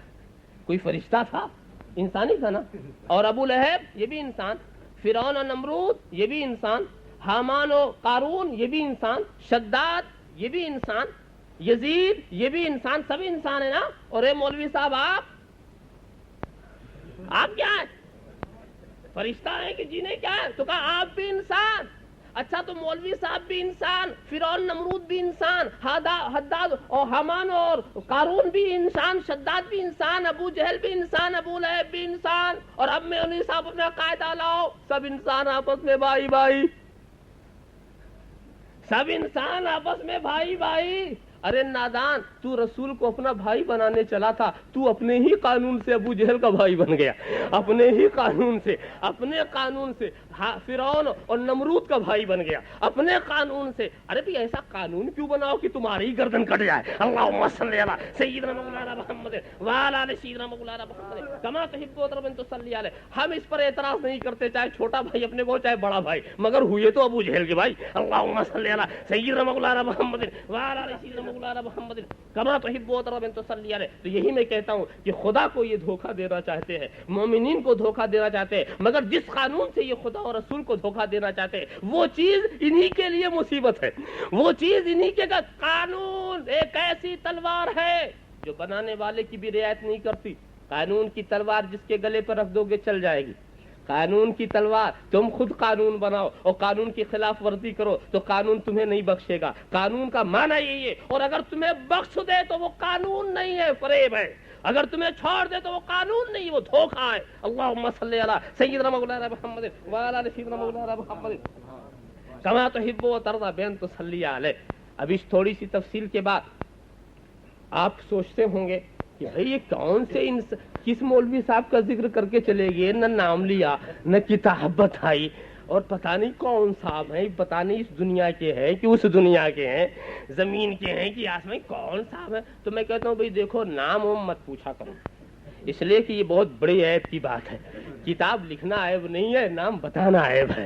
کوئی فرشتہ تھا؟ انسانی تھا نا. اور ابو لہب یہ بھی انسان، فرعون اور نمرود یہ بھی انسان، حامان و قارون یہ بھی انسان، شداد یہ بھی انسان، یزید یہ بھی انسان. سب انسان ہے نا. اور اے مولوی صاحب آپ کیا ہیں؟ فرشتہ ہیں کہ جنہیں کیا ہے؟ تو کہا آپ بھی انسان. اچھا تو مولوی صاحب بھی انسان، فرعون نمرود بھی انسان، حداد اور حامان اور قارون بھی انسان، شداد بھی انسان، ابو جہل بھی انسان، ابو لہب بھی انسان. اور اب میں انہیں صاحب اپنا قاعدہ لاؤ، سب انسان آپس میں بھائی بھائی، سب انسان آپس میں بھائی بھائی. ارے نادان، تو رسول کو اپنا بھائی بنانے چلا تھا، تو اپنے ہی قانون سے ابو جہل کا بھائی بن گیا. اپنے ہی قانون سے، اپنے قانون سے فرعون اور نمرود کا بھائی بن گیا، اپنے قانون سے. ارے بھی ایسا قانون کیوں بناؤ کہ تمہاری ہی گردن کٹ جائے؟ اللہم صلی علی سیدنا مولانا محمد وعلی آل سیدنا مولانا محمد کما تحب و ترضى تصلی علیہ. ہم اس پر اعتراض نہیں کرتے، چاہے چھوٹا بھائی اپنے کو چاہے بڑا بھائی، مگر ہوئے تو ابو جہل کے بھائی. اللہم صلی علی سیدنا مولانا محمد وعلی آل سیدنا مولانا محمد کما تحب و ترضى تصلی علیہ. تو یہی میں کہتا ہوں کہ خدا کو یہ دھوکہ دینا چاہتے ہیں، مومنین کو دھوکہ دینا چاہتے ہیں، مگر جس قانون سے یہ خدا اور رسول کو دھوکہ دینا چاہتے ہیں وہ چیز انہی کے لیے مصیبت ہے. وہ چیز انہی کے قانون ایک ایسی تلوار ہے جو بنانے والے کی بھی رعایت نہیں کرتی. قانون کی تلوار جس کے گلے پر رکھ دو گے چل جائے گی. قانون کی تلوار، تم خود قانون بناؤ اور قانون کی خلاف ورزی کرو تو قانون تمہیں نہیں بخشے گا. قانون کا معنی یہی ہے. اور اگر تمہیں بخش دے تو وہ قانون نہیں ہے، فریب ہے. اگر تمہیں چھوڑ دے تو وہ قانون نہیں، وہ دھوکہ ہے. اللہم صلی علی سیدنا مولانا محمد وعلی آل سیدنا مولانا محمد کما تحب و ترضى بین تصلی علیہ. اب اس تھوڑی سی تفصیل کے بعد آپ سوچتے ہوں گے کہ بھئی یہ کون سے کس مولوی صاحب کا ذکر کر کے چلے گئے، نہ نام لیا نہ کتاب بتائی، اور پتہ نہیں کون صاحب ہیں، پتہ نہیں اس دنیا کے ہیں کہ اس دنیا کے ہیں، زمین کے ہیں کہ آسمان، کون صاحب ہیں. تو میں کہتا ہوں بھئی دیکھو نام مت پوچھا کرو، اس لیے کہ یہ بہت بڑی عیب کی بات ہے. کتاب لکھنا عیب نہیں ہے، نام بتانا عیب ہے.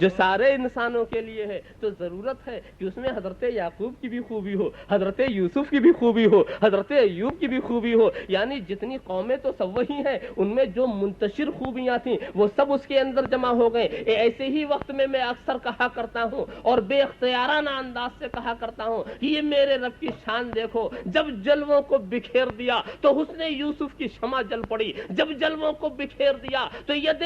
جو سارے انسانوں کے لیے ہے، تو ضرورت ہے کہ اس میں حضرت یعقوب کی بھی خوبی ہو، حضرت یوسف کی بھی خوبی ہو، حضرت ایوب کی بھی خوبی ہو، یعنی جتنی قومیں تو سب وہی ہیں، ان میں جو منتشر خوبیاں تھیں وہ سب اس کے اندر جمع ہو گئے۔ ایسے ہی وقت میں اکثر کہا کرتا ہوں اور بے اختیارانہ انداز سے کہا کرتا ہوں کہ یہ میرے رب کی شان دیکھو، جب جلووں کو بکھیر دیا تو حسن یوسف کی شمع جل پڑی، جب جلووں کو بکھیر دیا تو ید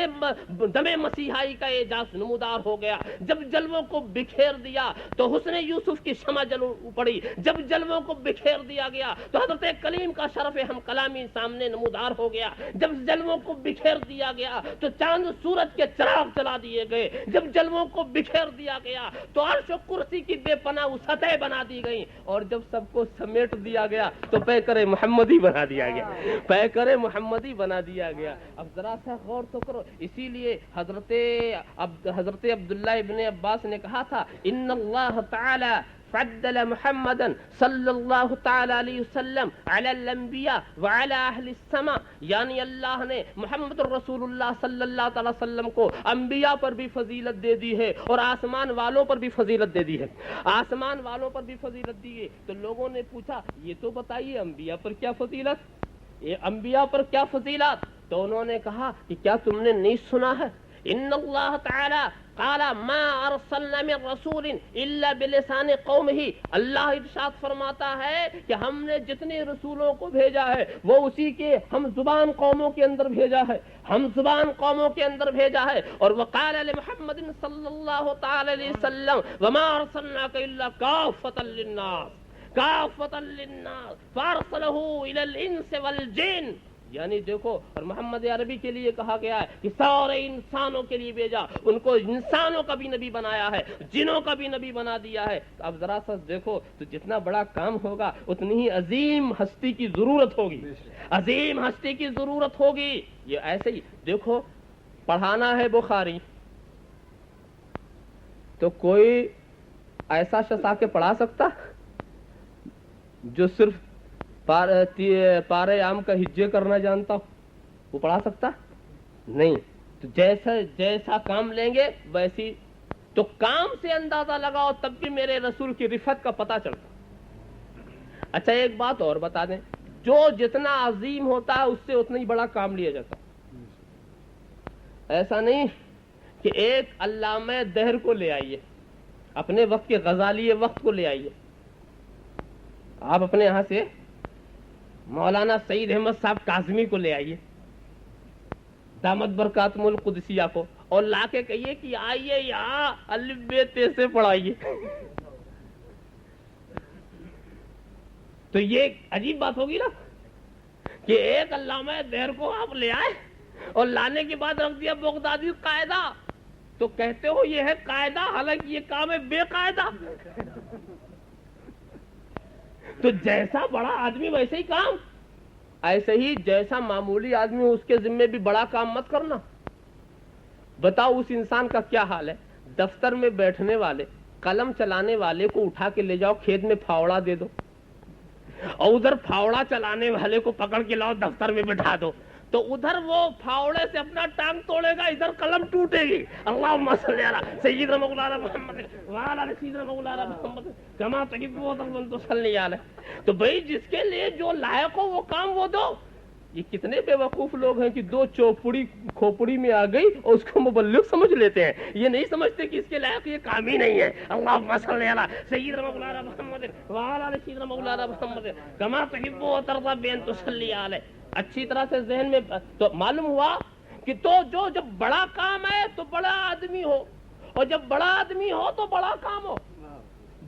دم مسیحائی کا اعجاز نمودار ہو گیا، جب جلووں کو بکھیر دیا تو حسن یوسف کی شمع جل پڑی، جب جلووں کو بکھیر دیا گیا تو حضرت کلیم کا شرف ہم کلامی سامنے نمودار ہو گیا، جب جلووں کو بکھیر دیا گیا تو چاند سورج کے چراغ جلا دیے گئے، جب جلووں کو بکھیر دیا گیا تو عرش و کرسی کی بے پناہ سطح بنا دی گئی، اور جب سب کو سمیٹ دیا گیا تو پیکر محمدی بنا دیا گیا، پیکر محمدی بنا دیا گیا۔ اب ذرا سا غور تو کرو، اسی لیے حضرت عبداللہ ابن عباس نے کہا تھا ان اللہ تعالی فضل محمدا صلی اللہ تعالی علیہ وسلم علی الانبیاء وعلی اہل السماء، یعنی اللہ نے محمد رسول اللہ صلی اللہ تعالی وسلم کو انبیاء پر بھی فضیلت دے دی ہے اور آسمان والوں پر بھی فضیلت دے دی ہے، آسمان والوں پر بھی فضیلت دی ہے۔ تو لوگوں نے پوچھا یہ تو بتائیے انبیاء پر کیا فضیلت، یہ انبیاء پر کیا فضیلت؟ تو انہوں نے کہا کہ کیا تم نے نہیں سنا ہے ان اللہ تعالی قال ما ارسلنا من رسول الا بلسان قومه، اللہ ارشاد فرماتا ہے کہ ہم نے جتنے رسولوں کو بھیجا ہے وہ اسی کے ہم زبان قوموں کے اندر بھیجا ہے، ہم زبان قوموں کے اندر بھیجا ہے۔ اور وقال لمحمد صلی اللہ تعالی علیہ وسلم وما ارسلناک الا کافۃ للناس کافۃ للناس فارسلہ الی الانس والجن، یعنی دیکھو، اور محمد عربی کے لیے کہا گیا ہے کہ سارے انسانوں کے لیے بھیجا، ان کو انسانوں کا بھی نبی بنایا ہے، جنوں کا بھی نبی بنا دیا ہے۔ اب ذرا سا دیکھو تو جتنا بڑا کام ہوگا اتنی ہی عظیم ہستی کی ضرورت ہوگی، عظیم ہستی کی ضرورت ہوگی۔ یہ ایسے ہی دیکھو، پڑھانا ہے بخاری تو کوئی ایسا شخص آ کے پڑھا سکتا جو صرف پارے عام کا ہجے کرنا جانتا ہو، وہ پڑھا سکتا نہیں؟ تو جیسا کام لیں گے ویسی، تو کام سے اندازہ لگاؤ تب بھی میرے رسول کی رفت کا پتہ چلتا۔ اچھا ایک بات اور بتا دیں، جو جتنا عظیم ہوتا ہے اس سے اتنا ہی بڑا کام لیا جاتا، ایسا نہیں کہ ایک علامہ دہر کو لے آئیے، اپنے وقت کے غزالی وقت کو لے آئیے، آپ اپنے یہاں سے مولانا سعید احمد صاحب کاظمی کو لے آئیے، دامت برکاتہم القدسیہ کو، اور لا کے کہیے کہ آئیے یہاں الف بے تے سے پڑھائیے، تو یہ عجیب بات ہوگی نا کہ ایک علامہ دہر کو آپ لے آئے اور لانے کے بعد رکھ دیا بغدادی قاعدہ، تو کہتے ہو یہ ہے قاعدہ، حالانکہ یہ کام ہے بے قاعدہ۔ تو جیسا بڑا آدمی ویسے ہی کام، ایسے ہی جیسا معمولی آدمی اس کے ذمے بھی بڑا کام مت کرنا۔ بتاؤ اس انسان کا کیا حال ہے، دفتر میں بیٹھنے والے قلم چلانے والے کو اٹھا کے لے جاؤ کھیت میں پھاوڑا دے دو، اور ادھر پھاوڑا چلانے والے کو پکڑ کے لاؤ دفتر میں بٹھا دو، تو ادھر وہ پھاوڑے سے اپنا ٹانگ توڑے گا، ادھر قلم ٹوٹے گی۔ اللہم صلی علی سیدنا مولانا محمد وعلی سیدنا مولانا محمد کما تحب و تصلی علیہ۔ تو بھائی جس کے لیے جو لائق ہو وہ کام وہ دو۔ یہ کتنے بے وقوف لوگ ہیں کہ دو چوپڑی کھوپڑی میں آ گئی اور اس کو مبلغ سمجھ لیتے ہیں، یہ نہیں سمجھتے کہ اس کے لائق یہ کام ہی نہیں ہے۔ اللہم صلی علی سیدنا مولانا محمد وعلی سیدنا مولانا محمد کما تحب و ترضی بین تصلی علیہ۔ اچھی طرح سے ذہن میں تو معلوم ہوا کہ تو جو جب بڑا کام ہے تو بڑا آدمی ہو، اور جب بڑا آدمی ہو تو بڑا کام ہو۔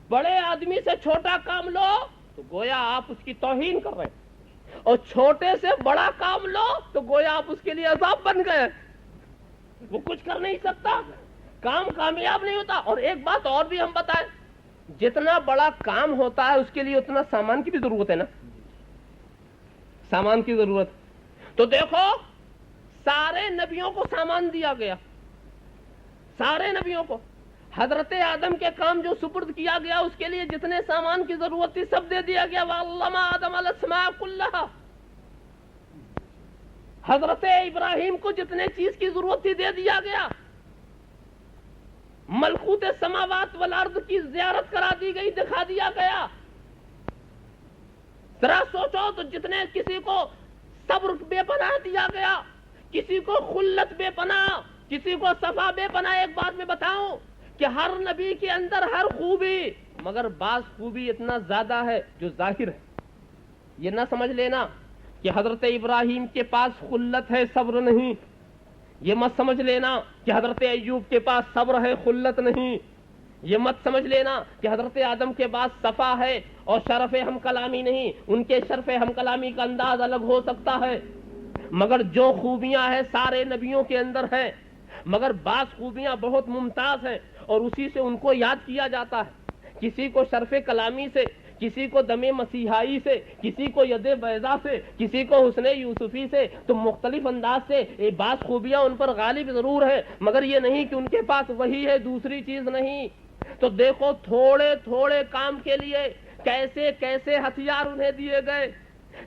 بڑے آدمی سے چھوٹا کام لو تو گویا آپ اس کی توہین کر رہے ہیں، اور چھوٹے سے بڑا کام لو تو گویا آپ اس کے لیے عذاب بن گئے، وہ کچھ کر نہیں سکتا، کام کامیاب نہیں ہوتا۔ اور ایک بات اور بھی ہم بتائیں، جتنا بڑا کام ہوتا ہے اس کے لیے اتنا سامان کی بھی ضرورت ہے نا، سامان کی ضرورت۔ تو دیکھو سارے نبیوں کو سامان دیا گیا، سارے نبیوں کو، حضرت آدم کے کام جو سپرد کیا گیا اس کے لیے جتنے سامان کی ضرورت تھی سب دے دیا گیا۔ وَعَلَّمَ آدَمَ الْأَسْمَاءَ كُلَّهَا، حضرت ابراہیم کو جتنے چیز کی ضرورت تھی دے دیا گیا۔ ملکوت سماوات والارض کی زیارت کرا دی گئی، دکھا دیا گیا۔ ذرا سوچو تو جتنے کسی کو صبر بے پناہ دیا گیا، کسی کو خلت بے پناہ، کسی کو صفا بے پناہ۔ ایک بات میں بتاؤں کہ ہر نبی کے اندر ہر خوبی، مگر بعض خوبی اتنا زیادہ ہے جو ظاہر ہے۔ یہ نہ سمجھ لینا کہ حضرت ابراہیم کے پاس خلت ہے، صبر نہیں۔ یہ مت سمجھ لینا کہ حضرت ایوب کے پاس صبر ہے، خلت نہیں۔ یہ مت سمجھ لینا کہ حضرت آدم کے پاس صفا ہے اور شرف ہم کلامی نہیں۔ ان کے شرف ہم کلامی کا انداز الگ ہو سکتا ہے، مگر جو خوبیاں ہیں سارے نبیوں کے اندر ہیں، مگر بعض خوبیاں بہت ممتاز ہیں اور اسی سے ان کو یاد کیا جاتا ہے۔ کسی کو شرف کلامی سے، کسی کو دم مسیحائی سے، کسی کو ید بیضا سے، کسی کو حسن یوسفی سے، تو مختلف انداز سے بعض خوبیاں ان پر غالب ضرور ہے، مگر یہ نہیں کہ ان کے پاس وہی ہے، دوسری چیز نہیں۔ تو دیکھو تھوڑے تھوڑے کام کے لیے کیسے کیسے ہتھیار انہیں دیے گئے،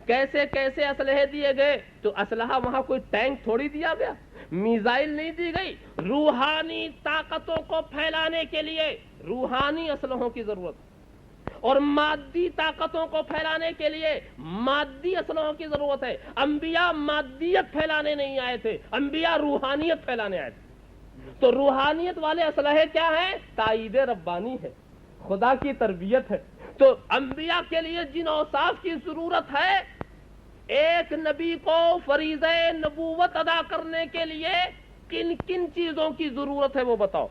کیسے کیسے اسلحے دیے گئے۔ تو اسلحہ وہاں کوئی ٹینک تھوڑی دیا گیا، میزائل نہیں دی گئی۔ روحانی طاقتوں کو پھیلانے کے لیے روحانی اسلحوں کی ضرورت، اور مادی طاقتوں کو پھیلانے کے لیے مادی اسلحوں کی ضرورت ہے۔ انبیاء مادیت پھیلانے نہیں آئے تھے، انبیاء روحانیت پھیلانے آئے تھے۔ تو روحانیت والے اسلحے کیا ہیں؟ تائید ربانی ہے، خدا کی تربیت ہے۔ تو انبیاء کے لیے جن اوصاف کی ضرورت ہے، ایک نبی کو فریضہ نبوت ادا کرنے کے لیے کن کن چیزوں کی ضرورت ہے وہ بتاؤ۔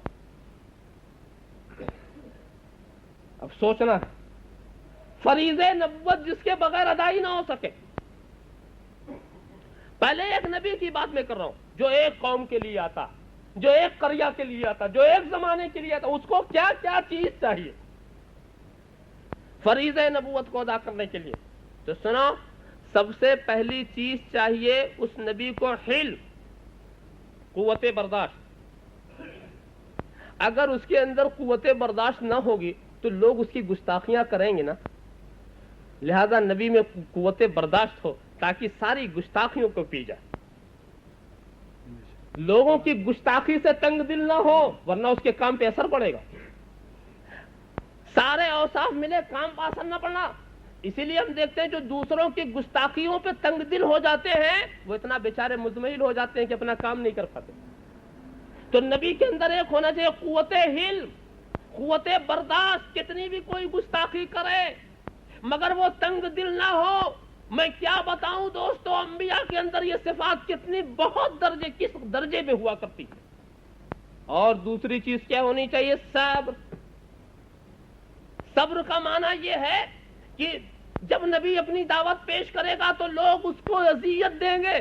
اب سوچنا ہے، فریضہ نبوت جس کے بغیر ادا ہی نہ ہو سکے۔ پہلے ایک نبی کی بات میں کر رہا ہوں جو ایک قوم کے لیے آتا، جو ایک قریہ کے لیے آتا، جو ایک زمانے کے لیے آتا، اس کو کیا کیا چیز چاہیے فریضہ نبوت کو ادا کرنے کے لیے؟ تو سنو، سب سے پہلی چیز چاہیے اس نبی کو حلم، قوت برداشت۔ اگر اس کے اندر قوت برداشت نہ ہوگی تو لوگ اس کی گستاخیاں کریں گے نا۔ لہذا نبی میں قوت برداشت ہو تاکہ ساری گستاخیوں کو پی جائے، لوگوں کی گستاخی سے تنگ دل نہ ہو، ورنہ اس کے کام پہ اثر پڑے گا۔ سارے اوصاف ملے، کام پہ اثر نہ پڑنا۔ اسی لیے ہم دیکھتے ہیں جو دوسروں کی گستاخیوں پہ تنگ دل ہو جاتے ہیں وہ اتنا بیچارے مزمحل ہو جاتے ہیں کہ اپنا کام نہیں کر پاتے۔ تو نبی کے اندر ایک ہونا چاہیے قوت حلم، قوت برداشت۔ کتنی بھی کوئی گستاخی کرے مگر وہ تنگ دل نہ ہو۔ میں کیا بتاؤں دوستو، انبیاء کے اندر یہ صفات کتنی بہت درجے، کس درجے میں ہوا کرتی ہے۔ اور دوسری چیز کیا ہونی چاہیے؟ صبر۔ صبر کا معنی یہ ہے کہ جب نبی اپنی دعوت پیش کرے گا تو لوگ اس کو اذیت دیں گے،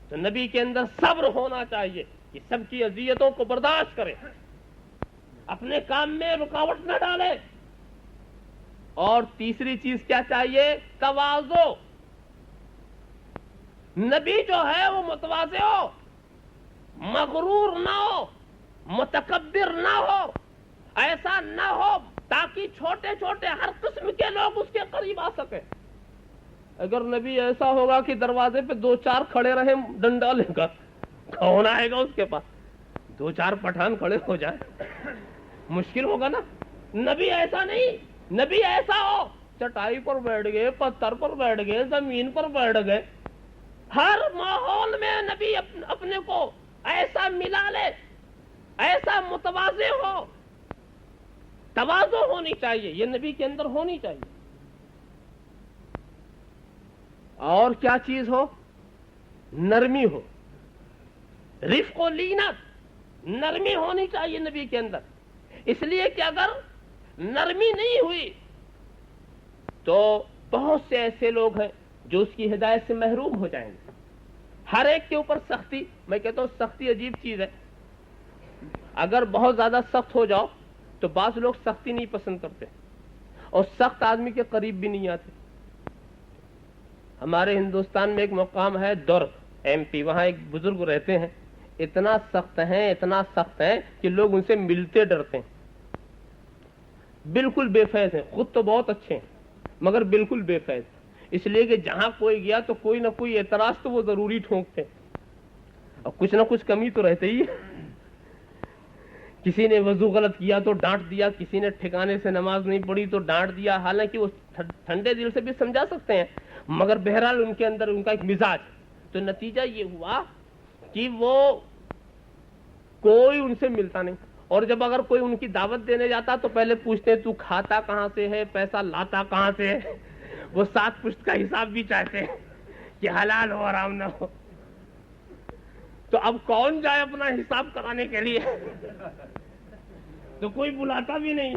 تو نبی کے اندر صبر ہونا چاہیے کہ سب کی اذیتوں کو برداشت کرے، اپنے کام میں رکاوٹ نہ ڈالے۔ اور تیسری چیز کیا چاہیے؟ تواضع۔ نبی جو ہے وہ متواضع ہو، مغرور نہ ہو، متکبر نہ ہو، ایسا نہ ہو تاکہ چھوٹے چھوٹے ہر قسم کے لوگ اس کے قریب آ سکے۔ اگر نبی ایسا ہوگا کہ دروازے پہ دو چار کھڑے رہے ڈنڈا لے کر، کون آئے گا اس کے پاس؟ دو چار پٹھان کھڑے ہو جائے، مشکل ہوگا نا۔ نبی ایسا نہیں، نبی ایسا ہو چٹائی پر بیٹھ گئے، پتھر پر بیٹھ گئے، زمین پر بیٹھ گئے، ہر ماحول میں نبی اپنے کو ایسا ملا لے، ایسا متواضع ہو۔ تواضع ہونی چاہیے، یہ نبی کے اندر ہونی چاہیے۔ اور کیا چیز ہو؟ نرمی ہو، رفق و لینت، نرمی ہونی چاہیے نبی کے اندر۔ اس لیے کہ اگر نرمی نہیں ہوئی تو بہت سے ایسے لوگ ہیں جو اس کی ہدایت سے محروم ہو جائیں گے۔ ہر ایک کے اوپر سختی، میں کہتا ہوں سختی عجیب چیز ہے۔ اگر بہت زیادہ سخت ہو جاؤ تو بعض لوگ سختی نہیں پسند کرتے اور سخت آدمی کے قریب بھی نہیں آتے۔ ہمارے ہندوستان میں ایک مقام ہے درگ، MP، وہاں ایک بزرگ رہتے ہیں، اتنا سخت ہیں، اتنا سخت ہیں کہ لوگ ان سے ملتے ڈرتے ہیں، بالکل بے فیض ہیں، خود تو بہت اچھے ہیں مگر بالکل بے فیض، اس لیے کہ جہاں کوئی گیا تو کوئی نہ کوئی اعتراض تو وہ ضروری ٹھونکتے ہیں، اور کچھ نہ کچھ کمی تو رہتے ہی ہے۔ کسی نے وضو غلط کیا تو ڈانٹ دیا، کسی نے ٹھکانے سے نماز نہیں پڑھی تو ڈانٹ دیا، حالانکہ وہ ٹھنڈے دل سے بھی سمجھا سکتے ہیں، مگر بہرحال ان کے اندر ان کا ایک مزاج. تو نتیجہ یہ ہوا کہ وہ کوئی ان سے ملتا نہیں، اور جب اگر کوئی ان کی دعوت دینے جاتا تو پہلے پوچھتے ہیں تو کھاتا کہاں سے ہے، پیسہ لاتا کہاں سے ہے. وہ 7 پشت کا حساب بھی چاہتے ہیں کہ حلال ہو حرام نہ ہو. تو اب کون جائے اپنا حساب کرانے کے لیے؟ تو کوئی بلاتا بھی نہیں.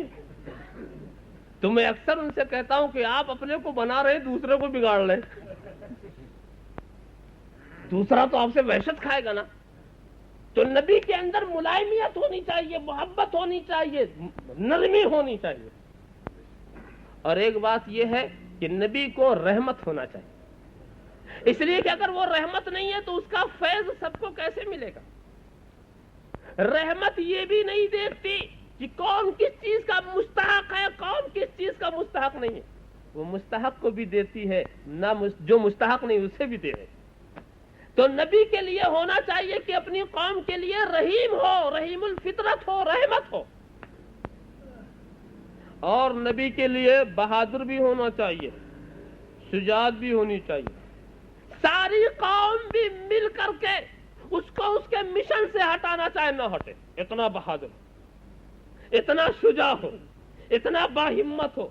تو میں اکثر ان سے کہتا ہوں کہ آپ اپنے کو بنا رہے دوسرے کو بگاڑ لیں. دوسرا تو آپ سے وحشت کھائے گا نا. تو نبی کے اندر ملائمیت ہونی چاہیے، محبت ہونی چاہیے، نرمی ہونی چاہیے. اور ایک بات یہ ہے کہ نبی کو رحمت ہونا چاہیے، اس لیے کہ اگر وہ رحمت نہیں ہے تو اس کا فیض سب کو کیسے ملے گا؟ رحمت یہ بھی نہیں دیکھتی کہ کون کس چیز کا مستحق ہے، کون کس چیز کا مستحق نہیں ہے. وہ مستحق کو بھی دیتی ہے، نہ جو مستحق نہیں اسے بھی دے رہے. تو نبی کے لیے ہونا چاہیے کہ اپنی قوم کے لیے رحیم ہو، رحیم الفطرت ہو، رحمت ہو. اور نبی کے لیے بہادر بھی ہونا چاہیے، شجاعت بھی ہونی چاہیے. ساری قوم بھی مل کر کے اس کو اس کے مشن سے ہٹانا چاہے نہ ہٹے. اتنا بہادر ہو، اتنا شجاع ہو، اتنا باہمت ہو.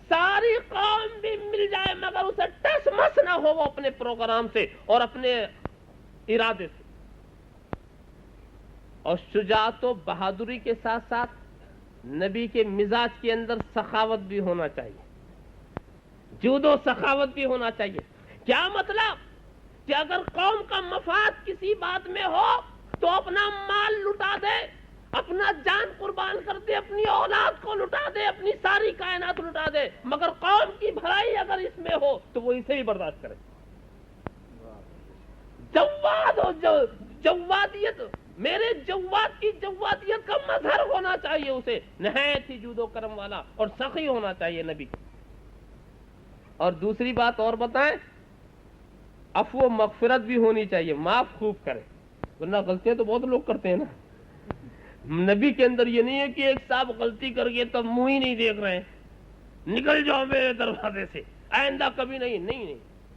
ساری قوم بھی مل جائے مگر اسے ٹس مس نہ ہو وہ اپنے پروگرام سے اور اپنے ارادے سے. اور شجاعت و بہادری کے ساتھ ساتھ نبی کے مزاج کے اندر سخاوت بھی ہونا چاہیے، جود و سخاوت بھی ہونا چاہیے. کیا مطلب؟ کہ اگر قوم کا مفاد کسی بات میں ہو تو اپنا مال لٹا دے، اپنا جان قربان کر دے، اپنی اولاد کو لٹا دے، اپنی ساری کائنات لٹا دے، مگر قوم کی بھلائی اگر اس میں ہو تو وہ اسے ہی برداشت کرے. جواد ہو، جوادیت، میرے جواد کی جوادیت کا مظہر ہونا چاہیے اسے. نہایت ہی جود و کرم والا اور سخی ہونا چاہیے نبی. اور دوسری بات اور بتائیں، عفو و مغفرت بھی ہونی چاہیے، معاف خوب کرے، ورنہ غلطیاں تو بہت لوگ کرتے ہیں نا. نبی کے اندر یہ نہیں ہے کہ ایک صاحب غلطی کر گئے تب منہ ہی نہیں دیکھ رہے ہیں، نکل جاؤ میرے دروازے سے، آئندہ کبھی نہیں. نہیں،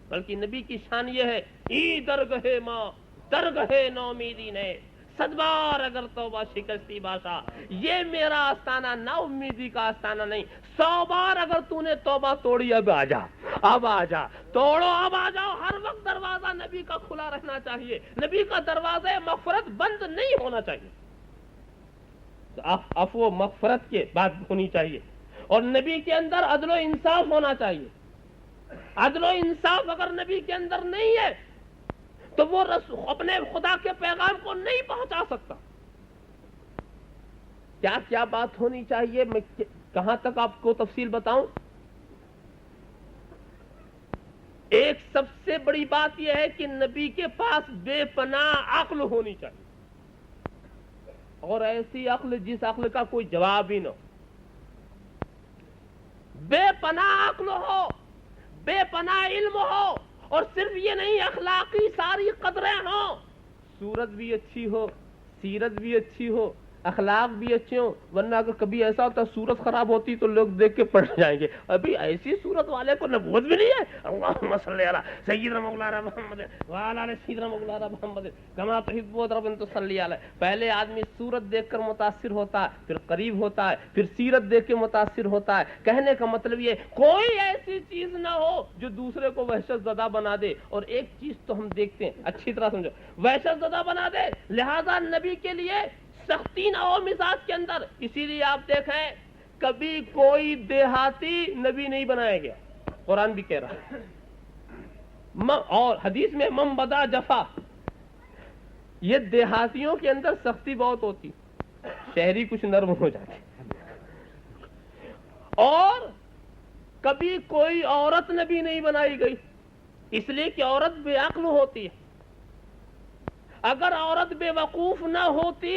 بلکہ نبی کی شان یہ ہے، ای درگاہ ماں درگاہ نومیدی نے، 100 بار اگر توبہ شکستی باشا. یہ میرا آستانہ نا امیدی کا آستانہ نہیں. 100 بار اگر تو نے توبہ توڑی اب آ جا، اب آ جا، توڑو اب آ جاؤ. ہر وقت دروازہ نبی کا کھلا رہنا چاہیے، نبی کا دروازہ مغفرت بند نہیں ہونا چاہیے. عفو و مغفرت کے بات ہونی چاہیے. اور نبی کے اندر عدل و انصاف ہونا چاہیے. عدل و انصاف اگر نبی کے اندر نہیں ہے تو وہ اپنے خدا کے پیغام کو نہیں پہنچا سکتا. کیا کیا بات ہونی چاہیے، میں کہاں تک آپ کو تفصیل بتاؤں. ایک سب سے بڑی بات یہ ہے کہ نبی کے پاس بے پناہ عقل ہونی چاہیے، اور ایسی عقل جس عقل کا کوئی جواب ہی نہ ہو. بے پناہ عقل ہو، بے پناہ علم ہو، اور صرف یہ نہیں، اخلاقی ساری قدریں ہوں. صورت بھی اچھی ہو، سیرت بھی اچھی ہو، اخلاق بھی اچھے ہوں. ورنہ اگر کبھی ایسا ہوتا صورت خراب ہوتی تو لوگ دیکھ کے پڑ جائیں گے، ابھی ایسی صورت والے کو نبوت بھی نہیں ہے. اللہم صلی علی سیدنا مولانا محمد وعلی آل سیدنا مولانا محمد کما تحب رب ان تصلی علیہ. پہلے آدمی صورت دیکھ کر متاثر ہوتا ہے، پھر قریب ہوتا ہے، پھر سیرت دیکھ کے متاثر ہوتا ہے. کہنے کا مطلب یہ کوئی ایسی چیز نہ ہو جو دوسرے کو وحشت زدہ بنا دے. اور ایک چیز تو ہم دیکھتے ہیں، اچھی طرح سمجھو، وحشت زدہ بنا دے. لہذا نبی کے لیے سختی نہ ہو مزاج کے اندر. اسی لیے آپ دیکھیں کبھی کوئی دیہاتی نبی نہیں بنایا گیا، قرآن بھی کہہ رہا ہے. اور حدیث میں من بدا جفا. یہ دیہاتیوں کے اندر سختی بہت ہوتی، شہری کچھ نرم ہو جاتے. اور کبھی کوئی عورت نبی نہیں بنائی گئی، اس لیے کہ عورت بے عقل ہوتی ہے. اگر عورت بے وقوف نہ ہوتی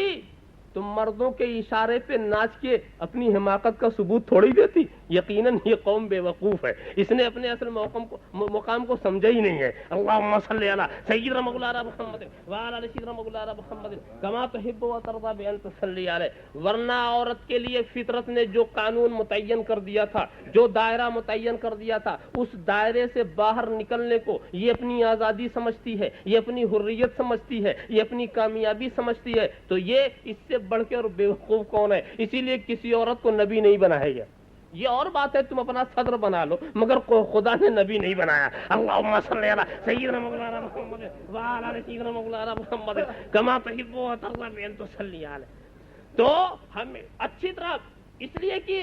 تو مردوں کے اشارے پہ ناچ کے اپنی حماقت کا ثبوت تھوڑی دیتی یقیناً یہ قوم بے وقوف ہے، اس نے اپنے اصل مقام کو سمجھا ہی نہیں ہے۔ اللہم صلی علی سیدنا مولانا محمد وعلی آل سیدنا مولانا محمد کما تحب و ترضی بان تصلی علیہ۔ ورنہ عورت کے لیے فطرت نے جو قانون متعین کر دیا تھا، جو دائرہ متعین کر دیا تھا، اس دائرے سے باہر نکلنے کو یہ اپنی آزادی سمجھتی ہے، یہ اپنی حریت سمجھتی ہے، یہ اپنی کامیابی سمجھتی ہے، تو یہ اس سے بڑھ کے اور بے وقوف کون ہے؟ اسی لیے کسی عورت کو نبی نہیں بنایا گیا۔ یہ اور بات ہے تم اپنا صدر بنا لو، مگر خدا نے نبی نہیں بنایا۔ اللہم صلی علی سیدنا مولانا محمد وعلی آل سیدنا مولانا محمد کما تحب و ترضی بان تصلی علیہ۔ تو ہمیں اچھی طرح اس لیے کہ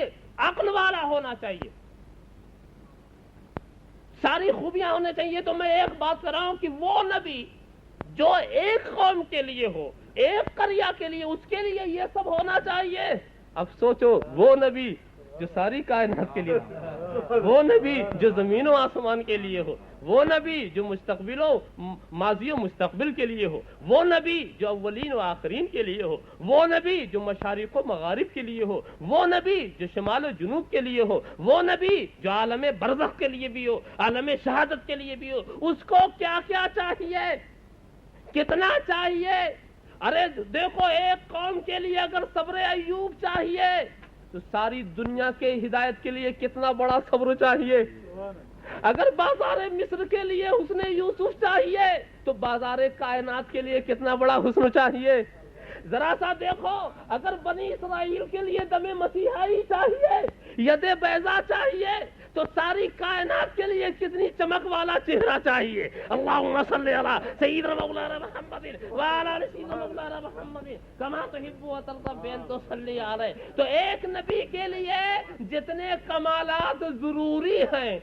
عقل والا ہونا چاہیے، ساری خوبیاں ہونے چاہیے۔ تو میں ایک بات کر رہا ہوں کہ وہ نبی جو ایک قوم کے لیے ہو، ایک قریہ کے لیے، اس کے لیے یہ سب ہونا چاہیے۔ اب سوچو، وہ نبی جو ساری کائنات کے لیے ہو، وہ نبی جو زمین و آسمان کے لیے ہو، وہ نبی جو مستقبل و ماضی و مستقبل کے لیے ہو، وہ نبی جو اولین و آخرین کے لیے ہو، وہ نبی جو مشارق و مغارب کے لیے ہو، وہ نبی جو شمال و جنوب کے لیے ہو، وہ نبی جو عالم برزخ کے لیے بھی ہو، عالم شہادت کے لیے بھی ہو، اس کو کیا کیا چاہیے، کتنا چاہیے؟ ارے دیکھو، ایک قوم کے لیے اگر صبر ایوب چاہیے تو ساری دنیا کے ہدایت کے لیے کتنا بڑا صبر چاہیے؟ اگر بازار مصر کے لیے حسن یوسف چاہیے تو بازار کائنات کے لیے کتنا بڑا حسن چاہیے؟ ذرا سا دیکھو، اگر بنی اسرائیل کے لیے دم مسیحائی چاہیے، ید بیضا چاہیے، تو ساری کائنات کے لیے کتنی چمک والا چہرہ چاہیے۔ اللہم صلی علی سیدنا مولانا محمد وعلی آل سیدنا مولانا محمد کما تحب و ترضی بان تصلی علیہ۔ تو ایک نبی کے لیے جتنے کمالات ضروری ہیں،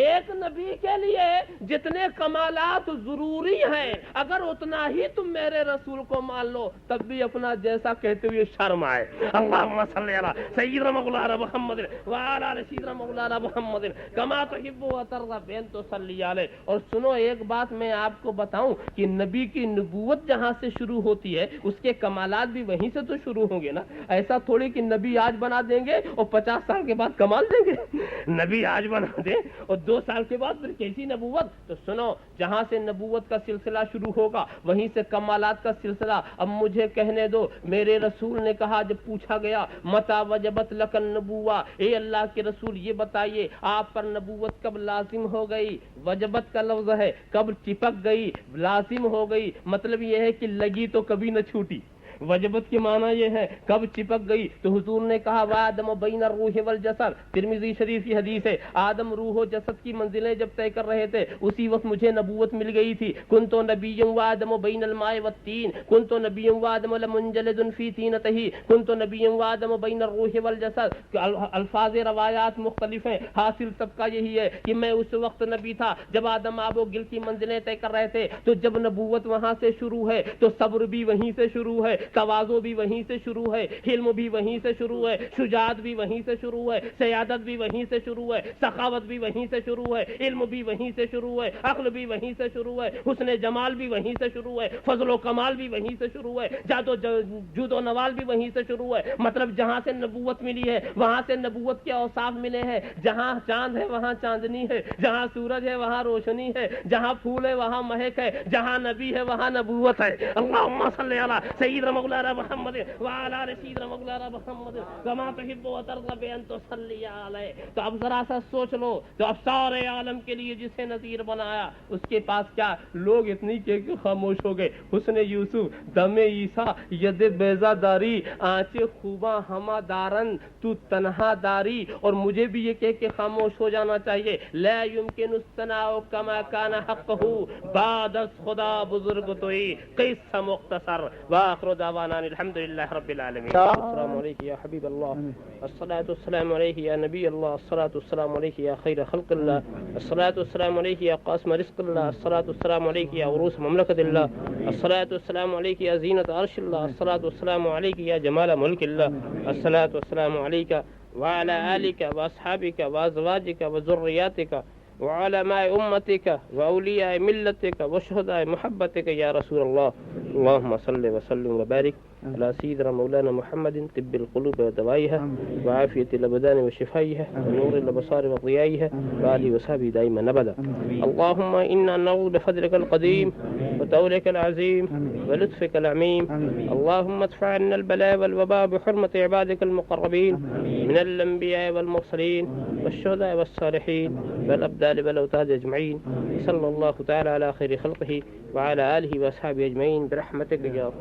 ایک نبی کے لیے جتنے کمالات ضروری ہیں، اگر اتنا ہی تم میرے رسول کو مان لو تب بھی اپنا جیسا کہتے ہوئے شرم آئے۔ اللہم صلی علی سیدنا مولانا محمد وعلی آل سیدنا مولانا محمد کما تحب و ترضی بان تصلی علیہ۔ اور سنو، ایک بات میں آپ کو بتاؤں کہ نبی کی نبوت جہاں سے شروع ہوتی ہے اس کے کمالات بھی وہیں سے تو شروع ہوں گے نا۔ ایسا تھوڑی کہ نبی آج بنا دیں گے اور 50 سال کے بعد کمال دیں گے۔ نبی آج بنا دیں اور 2 سال کے بعد پھر کیسی نبوت؟ تو سنو، جہاں سے نبوت کا سلسلہ شروع ہوگا وہیں سے کمالات کا سلسلہ۔ اب مجھے کہنے دو، میرے رسول نے کہا جب پوچھا گیا متا وجبت لک النبوہ، اے اللہ کے رسول یہ بتائیے آپ پر نبوت کب لازم ہو گئی؟ وجبت کا لفظ ہے، کب چپک گئی، لازم ہو گئی، مطلب یہ ہے کہ لگی تو کبھی نہ چھوٹی۔ وجبت کی معنی یہ ہے کب چپک گئی، تو حضور نے کہا وآدم بین الروح والجسد، ترمذی شریف کی حدیث ہے، آدم روح و جسد کی منزلیں جب طے کر رہے تھے اسی وقت مجھے نبوت مل گئی تھی۔ کنت نبی وآدم بین الماء والطین، کنت نبی وآدم لمنجلد فی طینتہ، کنت نبی وآدم بین الروح والجسد۔ الفاظ روایات مختلف ہیں، حاصل سب کا یہی ہے کہ میں اس وقت نبی تھا جب آدم آب و گل کی منزلیں طے کر رہے تھے۔ تو جب نبوت وہاں سے شروع ہے تو صبر بھی وہیں سے شروع ہے، تواضع بھی وہیں سے شروع ہے، حلم بھی وہیں سے شروع ہے، شجاعت بھی وہیں سے شروع ہے، سیادت بھی وہیں سے شروع ہے، سخاوت بھی وہیں سے شروع ہے، علم بھی وہیں سے شروع ہے، عقل بھی وہیں سے شروع ہے، حسن جمال بھی وہیں سے شروع ہے، فضل و کمال بھی وہیں سے شروع ہے، جود و نوال بھی وہیں سے شروع ہے۔ مطلب جہاں سے نبوت ملی ہے وہاں سے نبوت کے اوصاف ملے ہیں۔ جہاں چاند ہے وہاں چاندنی ہے، جہاں سورج ہے وہاں روشنی ہے، جہاں پھول ہے وہاں مہک ہے، جہاں نبی ہے وہاں نبوت ہے۔ اللہم صلی علی سیدنا مولانا محمد وعلی آل سیدنا مولانا محمد کما تحب و ترضی بان تصلی علیہ۔ تو اب ذرا سا سوچ لو، تو اب سارے عالم کے لیے جسے نذیر بنایا اس کے پاس کیا؟ لوگ اتنی کہ خاموش ہو گئے۔ حسن یوسف، دم عیسیٰ، ید بیضا داری، آنچے خوباں ہما دارن تو تنہا داری۔ اور مجھے بھی یہ کہہ کے خاموش ہو جانا چاہیے، لا یمکن الثناء کما کان حقہ بعد از خدا بزرگ توئی، قصہ مختصر۔ وآخر دعوانا الحمدللہ رب العالمین۔ السلام علیکم یا حبیب اللہ، الصلاۃ والسلام علیک یا نبی اللہ، الصلاۃ والسلام علیک یا خیر خلق اللہ، الصلاۃ والسلام علیک یا قاسم رزق اللہ، الصلاۃ والسلام علیک یا عروس مملکت اللہ، الصلاۃ والسلام علیک یا زینت عرش اللہ، الصلاۃ والسلام علیک یا جمال ملک اللہ، الصلاۃ والسلام علیک وعلی آلک واصحابک وازواجک وذریاتک وعلماء أمتك وأولياء ملتك وشهداء محبتك يا رسول الله. اللهم صل وسلم وبارك على سيدنا مولانا محمد طب القلوب ودوائها وعافية الأبدان وشفائها ونور الأبصار وضيائها وآله وصحبه دائما أبدا. اللهم إنا نعوذ بفضلك القديم وطولك العظيم ولطفك العميم. اللهم ادفع عنا البلاء والوباء بحرمة عبادك المقربين من الأنبياء والمرسلين والشهداء والصالحين والأبدال والأوتاد أجمعين. صلى الله تعالى على خير خلقه وعلى آله وأصحابه أجمعين برحمتك يا رب.